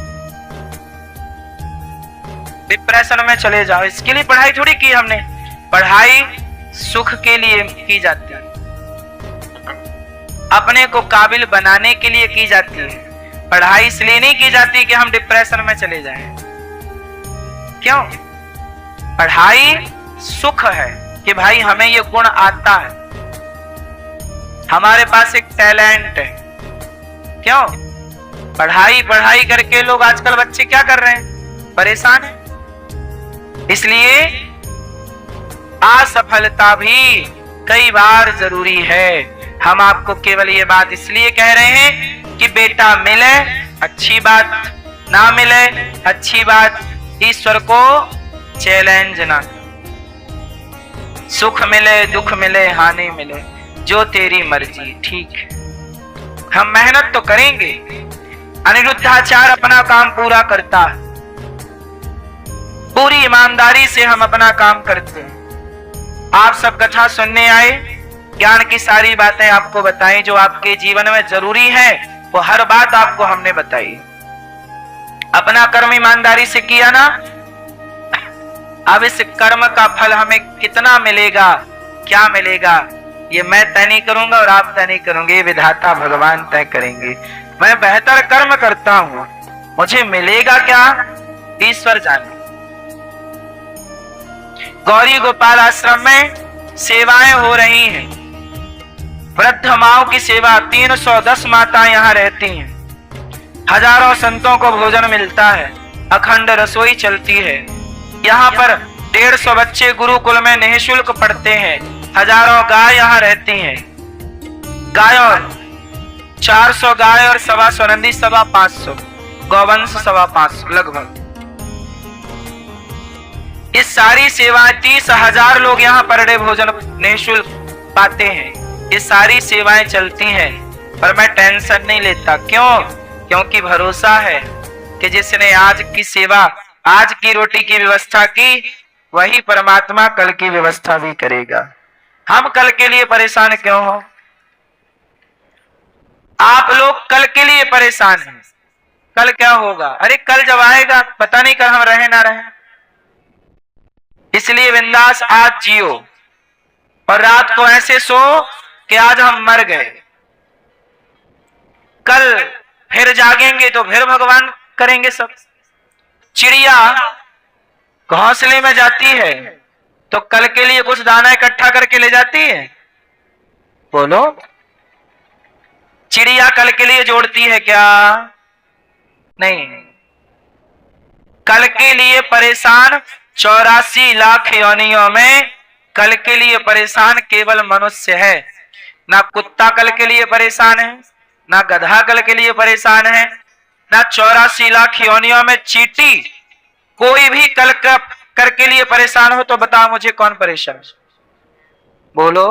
डिप्रेशन में चले जाओ। इसके लिए पढ़ाई थोड़ी की हमने। पढ़ाई सुख के लिए की जाती है, अपने को काबिल बनाने के लिए की जाती है। पढ़ाई इसलिए नहीं की जाती कि हम डिप्रेशन में चले जाएं। क्यों? पढ़ाई सुख है कि भाई हमें ये गुण आता है, हमारे पास एक टैलेंट है। क्यों? पढ़ाई करके लोग आजकल बच्चे क्या कर रहे हैं? परेशान है। इसलिए असफलता भी कई बार जरूरी है। हम आपको केवल ये बात इसलिए कह रहे हैं कि बेटा मिले अच्छी बात, ना मिले अच्छी बात, ईश्वर को चैलेंज ना। सुख मिले दुख मिले हानि मिले, जो तेरी मर्जी, ठीक है। हम मेहनत तो करेंगे। अनिरुद्धाचार्य अपना काम पूरा करता है, पूरी ईमानदारी से हम अपना काम करते हैं। आप सब कथा सुनने आए, ज्ञान की सारी बातें आपको बताई जो आपके जीवन में जरूरी है, वो हर बात आपको हमने बताई। अपना कर्म ईमानदारी से किया ना। अब इस कर्म का फल हमें कितना मिलेगा, क्या मिलेगा, ये मैं तय नहीं करूंगा और आप तय नहीं करोगे, विधाता भगवान तय करेंगे। मैं बेहतर कर्म करता हूं, मुझे मिलेगा क्या, ईश्वर जाने। गौरी गोपाल आश्रम में सेवाएं हो रही हैं, वृद्ध माओं की सेवा। 310 माताएं यहाँ रहती हैं, हजारों संतों को भोजन मिलता है, अखंड रसोई चलती है। यहाँ पर 150 बच्चे गुरुकुल में निःशुल्क पढ़ते हैं, हजारों गाय यहाँ रहती हैं। गायों 400 गाय और 125 नंदी, 550 गौवंश, 550 लगभग। इस सारी सेवाएं 30,000 लोग यहाँ पर डे भोजन निःशुल्क पाते हैं। ये सारी सेवाएं चलती हैं, पर मैं टेंशन नहीं लेता। क्यों? क्योंकि भरोसा है कि जिसने आज की सेवा, आज की रोटी की व्यवस्था की, वही परमात्मा कल की व्यवस्था भी करेगा। हम कल के लिए परेशान क्यों हो? आप लोग कल के लिए परेशान हैं, कल क्या होगा? अरे कल जब आएगा पता नहीं कल हम रहे ना रहे। इसलिए बिंदास आज जियो और रात को ऐसे सो कि आज हम मर गए, कल फिर जागेंगे तो फिर भगवान करेंगे सब। चिड़िया घोंसले में जाती है तो कल के लिए कुछ दाना इकट्ठा करके ले जाती है? बोलो, चिड़िया कल के लिए जोड़ती है क्या? नहीं। कल के लिए परेशान 84 लाख योनियों में कल के लिए परेशान केवल मनुष्य है। ना कुत्ता कल के लिए परेशान है, ना गधा कल के लिए परेशान है, ना 84 लाख योनियों में चींटी। कोई भी कल कर के लिए परेशान हो तो बताओ मुझे, कौन परेशान? बोलो।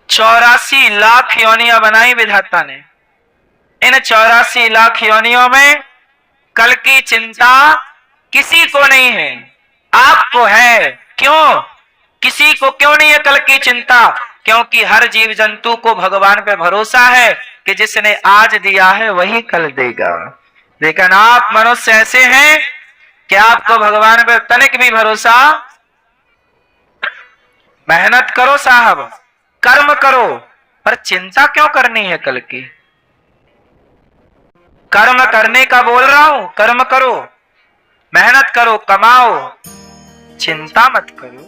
84 लाख योनियां बनाई विधाता ने। इन 84 लाख योनियों में कल की चिंता किसी को नहीं है, आपको है। क्यों? किसी को क्यों नहीं है कल की चिंता? क्योंकि हर जीव जंतु को भगवान पे भरोसा है कि जिसने आज दिया है वही कल देगा। लेकिन आप मनुष्य ऐसे हैं कि आपको भगवान पे तनिक भी भरोसा। मेहनत करो साहब, कर्म करो, पर चिंता क्यों करनी है कल की? कर्म करने का बोल रहा हूं, कर्म करो, मेहनत करो, कमाओ, चिंता मत करो।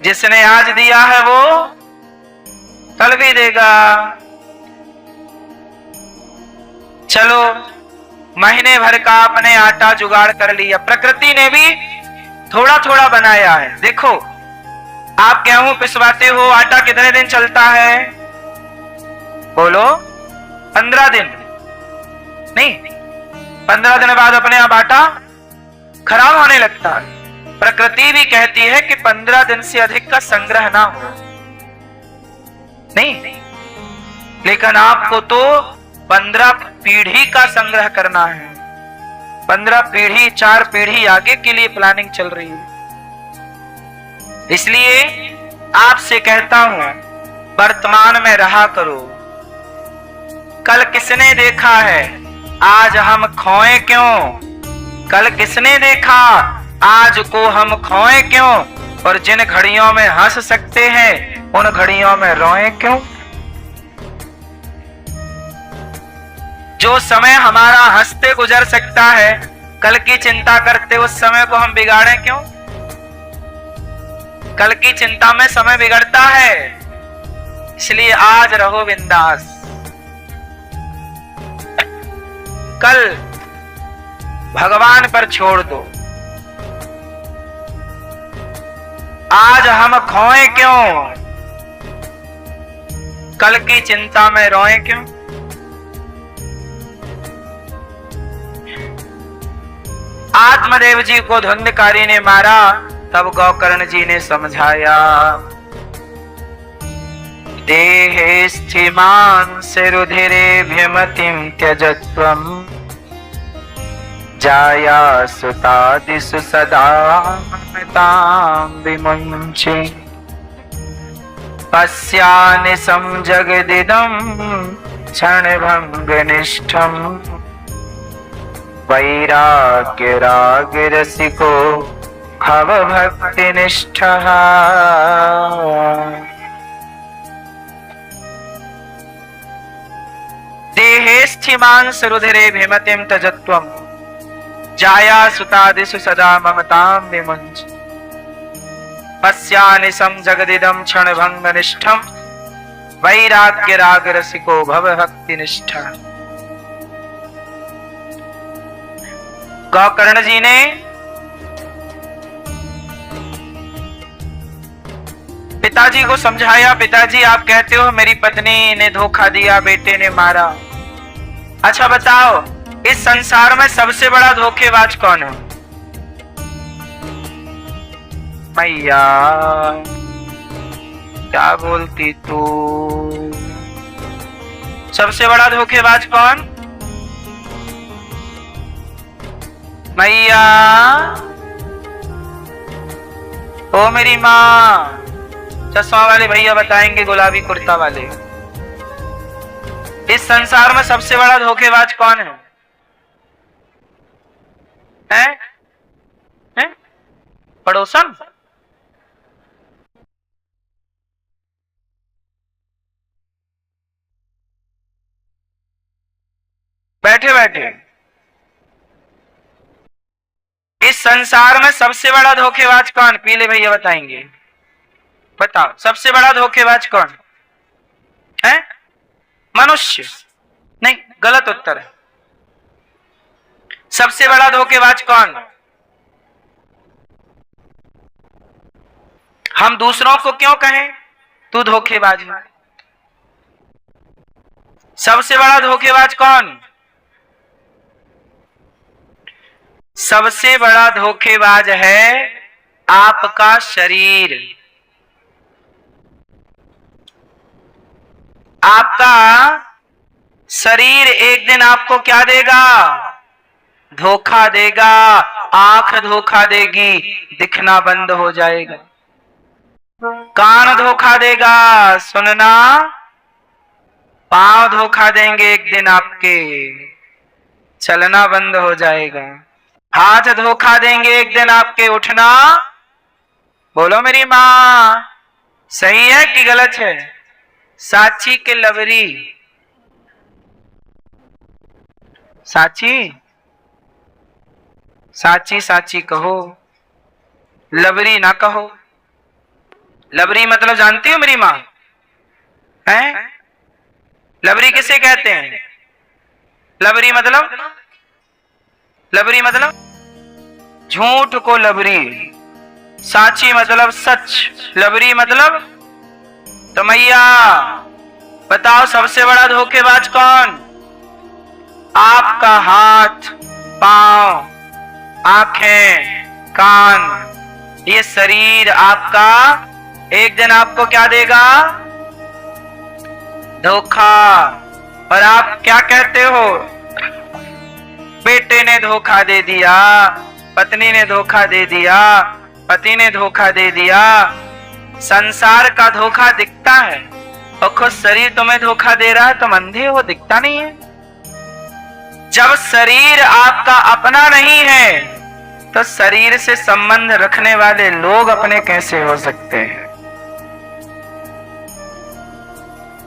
जिसने आज दिया है वो कल भी देगा। चलो, महीने भर का आपने आटा जुगाड़ कर लिया, प्रकृति ने भी थोड़ा थोड़ा बनाया है। देखो, आप गेहूं पिसवाते हो, आटा कितने दिन चलता है? बोलो 15 दिन। नहीं, 15 दिन बाद अपने आप आटा खराब होने लगता है। प्रकृति भी कहती है कि 15 दिन से अधिक का संग्रह ना हो। नहीं, लेकिन आपको तो 15 पीढ़ी का संग्रह करना है। 15 पीढ़ी, 4 पीढ़ी आगे के लिए प्लानिंग चल रही है। इसलिए आपसे कहता हूं, वर्तमान में रहा करो। कल किसने देखा है, आज हम खोए क्यों? कल किसने देखा, आज को हम खोए क्यों? और जिन घड़ियों में हंस सकते हैं, उन घड़ियों में रोए क्यों? जो समय हमारा हंसते गुजर सकता है, कल की चिंता करते उस समय को हम बिगाड़ें क्यों? कल की चिंता में समय बिगड़ता है। इसलिए आज रहो बिंदास। कल भगवान पर छोड़ दो। आज हम खोए क्यों? कल की चिंता में रोए क्यों? आत्मदेव जी को धुंधकारी ने मारा, तब गोकर्ण जी ने समझाया। देहे स्थिमान से रुधिरे भ्यमतिम त्यजत्वम, जाया सुतादिषु सदा तां विमुञ्चे। पश्यानिशं जगदिदं क्षणभङ्गनिष्ठम्, वैराग्य राग रसिको भव भक्ति निष्ठः। देहे स्थिमांस रुधिरे भीमतिम तजत्वम, जाया सुतादिषु सदा ममतां विमुञ्च। पश्यानिशं जगदिदं क्षणभंग निष्ठम, वैराग्य राग रसिको भव भक्ति निष्ठः। गोकर्ण जी ने पिताजी को समझाया। पिताजी, आप कहते हो मेरी पत्नी ने धोखा दिया, बेटे ने मारा। अच्छा बताओ, इस संसार में सबसे बड़ा धोखेबाज कौन है? मैया क्या बोलती तू? सबसे बड़ा धोखेबाज कौन? मैया, ओ मेरी माँ। चश्मा वाले भैया बताएंगे, गुलाबी कुर्ता वाले। इस संसार में सबसे बड़ा धोखेबाज कौन है? हैं? पड़ोसन? बैठे बैठे। इस संसार में सबसे बड़ा धोखेबाज कौन? पीले भैया बताएंगे। बताओ, सबसे बड़ा धोखेबाज कौन है? मनुष्य? नहीं, गलत उत्तर है। सबसे बड़ा धोखेबाज कौन? हम दूसरों को क्यों कहें तू धोखेबाज है? सबसे बड़ा धोखेबाज कौन? सबसे बड़ा धोखेबाज है आपका शरीर। आपका शरीर एक दिन आपको क्या देगा? धोखा देगा। आंख धोखा देगी, दिखना बंद हो जाएगा। कान धोखा देगा, सुनना। पांव धोखा देंगे, एक दिन आपके चलना बंद हो जाएगा। हाथ धोखा देंगे, एक दिन आपके उठना। बोलो मेरी माँ, सही है कि गलत है? साची के लवरी? साची साची साची कहो, लवरी ना कहो। लवरी मतलब जानती हो मेरी माँ? हैं? लवरी किसे कहते हैं? लवरी मतलब झूठ को लवरी, साची मतलब सच, लबरी मतलब। तो मैया बताओ सबसे बड़ा धोखेबाज कौन? आपका हाथ, पांव, आंखें, कान, ये शरीर आपका एक दिन आपको क्या देगा? धोखा। और आप क्या कहते हो? बेटे ने धोखा दे दिया, पत्नी ने धोखा दे दिया, पति ने धोखा दे दिया। संसार का धोखा दिखता है और खुद शरीर तुम्हें धोखा दे रहा है, तुम अंधे हो, दिखता नहीं है। जब शरीर आपका अपना नहीं है तो शरीर से संबंध रखने वाले लोग अपने कैसे हो सकते हैं?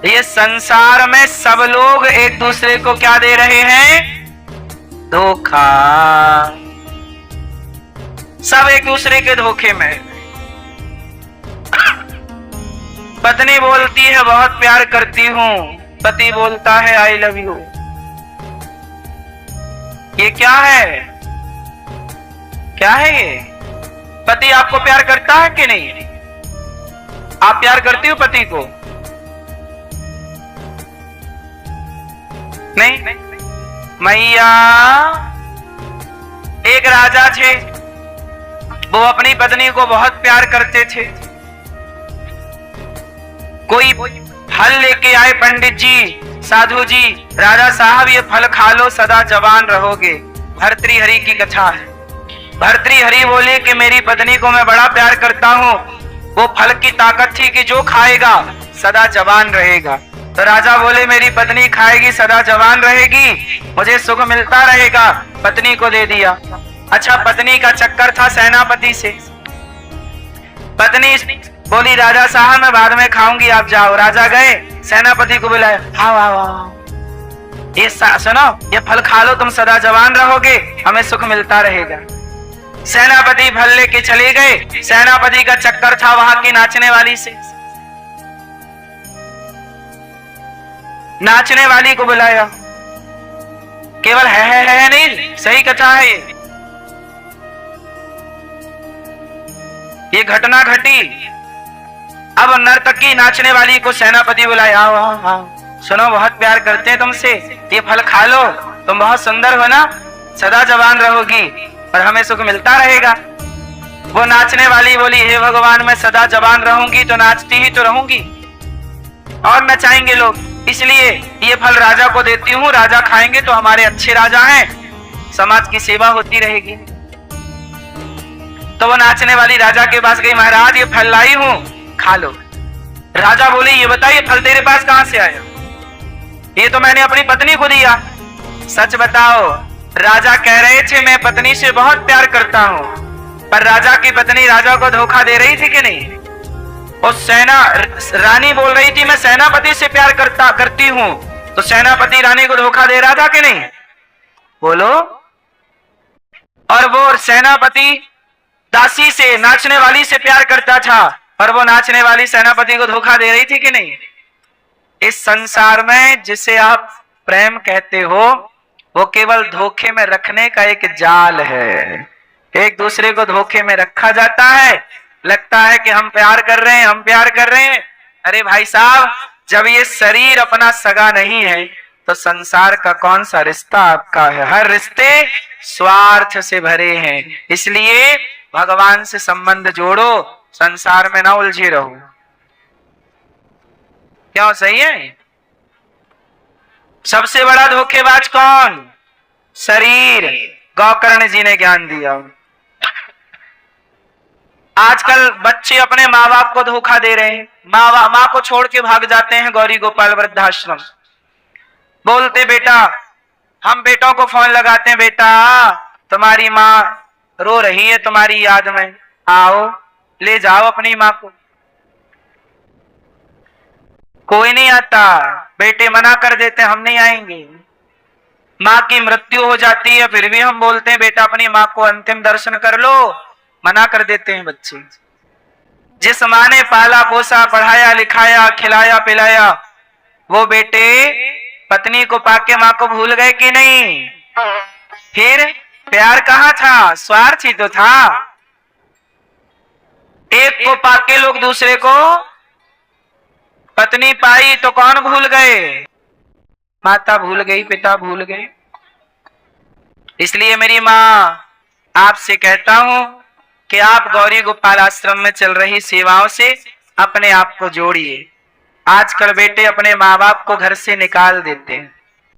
ये संसार में सब लोग एक दूसरे को क्या दे रहे हैं? धोखा। सब एक दूसरे के धोखे में। पत्नी बोलती है बहुत प्यार करती हूं, पति बोलता है आई लव यू। ये क्या है? क्या है ये? पति आपको प्यार करता है कि नहीं? आप प्यार करती हो पति को? नहीं। मैया एक राजा थे, वो अपनी पत्नी को बहुत प्यार करते थे। कोई फल लेके आए पंडित जी, साधु जी, राजा साहब ये फल खा लो सदा जवान रहोगे। भर्तृहरि की कथा है। भर्तृहरि बोले कि मेरी पत्नी को मैं बड़ा प्यार करता हूँ, वो फल की ताकत थी कि जो खाएगा सदा जवान रहेगा। तो राजा बोले मेरी पत्नी खाएगी सदा जवान रहेगी, मुझे सुख मिलता रहेगा, पत्नी को दे दिया। अच्छा, पत्नी का चक्कर था सेनापति से। पत्नी बोली राजा साहब मैं बाद में खाऊंगी, आप जाओ। राजा गए, सेनापति को बुलाया, आओ आओ आओ, ये सुनो, ये फल खा लो, तुम सदा जवान रहोगे, हमें सुख मिलता रहेगा। सेनापति फल लेके चले गए। सेनापति का चक्कर था वहां की नाचने वाली से। नाचने वाली को बुलाया। केवल है नहीं, सही कथा है ये घटना घटी। अब नर्तकी नाचने वाली को सेनापति बुलाया, आओ आओ आओ, सुनो बहुत प्यार करते हैं तुमसे, ये फल खा लो, तुम बहुत सुंदर हो ना, सदा जवान रहोगी और हमें सुख मिलता रहेगा। वो नाचने वाली बोली हे भगवान मैं सदा जवान रहूंगी तो नाचती ही तो रहूंगी और नचाएंगे लोग, इसलिए ये फल राजा को देती हूँ, राजा खाएंगे तो हमारे अच्छे राजा हैं, समाज की सेवा होती रहेगी। तो वो नाचने वाली राजा के पास गई, महाराज ये फल लाई हूं, खा लो। राजा बोले ये बताइए फल तेरे पास कहां से आया? ये तो मैंने अपनी पत्नी को दिया। सच बताओ। राजा कह रहे थे मैं पत्नी से बहुत प्यार करता हूं, पर राजा की पत्नी राजा को धोखा दे रही थी कि नहीं? और रानी बोल रही थी मैं सेनापति से प्यार करती हूं, तो सेनापति रानी को धोखा दे रहा था कि नहीं? बोलो। और वो सेनापति दासी से, नाचने वाली से प्यार करता था और वो नाचने वाली सेनापति को धोखा दे रही थी कि नहीं? इस संसार में जिसे आप प्रेम कहते हो वो केवल धोखे में रखने का एक जाल है। एक दूसरे को धोखे में रखा जाता है, लगता है कि हम प्यार कर रहे हैं, हम प्यार कर रहे हैं। अरे भाई साहब, जब ये शरीर अपना सगा नहीं है तो संसार का कौन सा रिश्ता आपका है? हर रिश्ते स्वार्थ से भरे हैं। इसलिए भगवान से संबंध जोड़ो, संसार में ना उलझे रहो। क्यों? सही है। सबसे बड़ा धोखेबाज कौन? शरीर। गौकर्ण जी ने ज्ञान दिया। आजकल बच्चे अपने माँ बाप को धोखा दे रहे हैं, माँ को छोड़ के भाग जाते हैं गौरी गोपाल वृद्धाश्रम। बोलते बेटा, हम बेटों को फोन लगाते हैं, बेटा तुम्हारी माँ रो रही है तुम्हारी याद में, आओ ले जाओ अपनी माँ को। कोई नहीं आता, बेटे मना कर देते हम नहीं आएंगे। माँ की मृत्यु हो जाती है फिर भी हम बोलते हैं बेटा अपनी माँ को अंतिम दर्शन कर लो, मना कर देते हैं बच्चे। जिस माँ ने पाला पोसा, पढ़ाया लिखाया, खिलाया पिलाया, वो बेटे पत्नी को पाके माँ को भूल गए कि नहीं? फिर प्यार कहाँ था? स्वार्थ ही तो था। एक को पाके लोग दूसरे को पत्नी पाई तो कौन भूल गए? माता भूल गई, पिता भूल गए। इसलिए मेरी माँ आपसे कहता हूं कि आप गौरी गोपाल आश्रम में चल रही सेवाओं से अपने आप को जोड़िए। आजकल बेटे अपने माँ बाप को घर से निकाल देते हैं।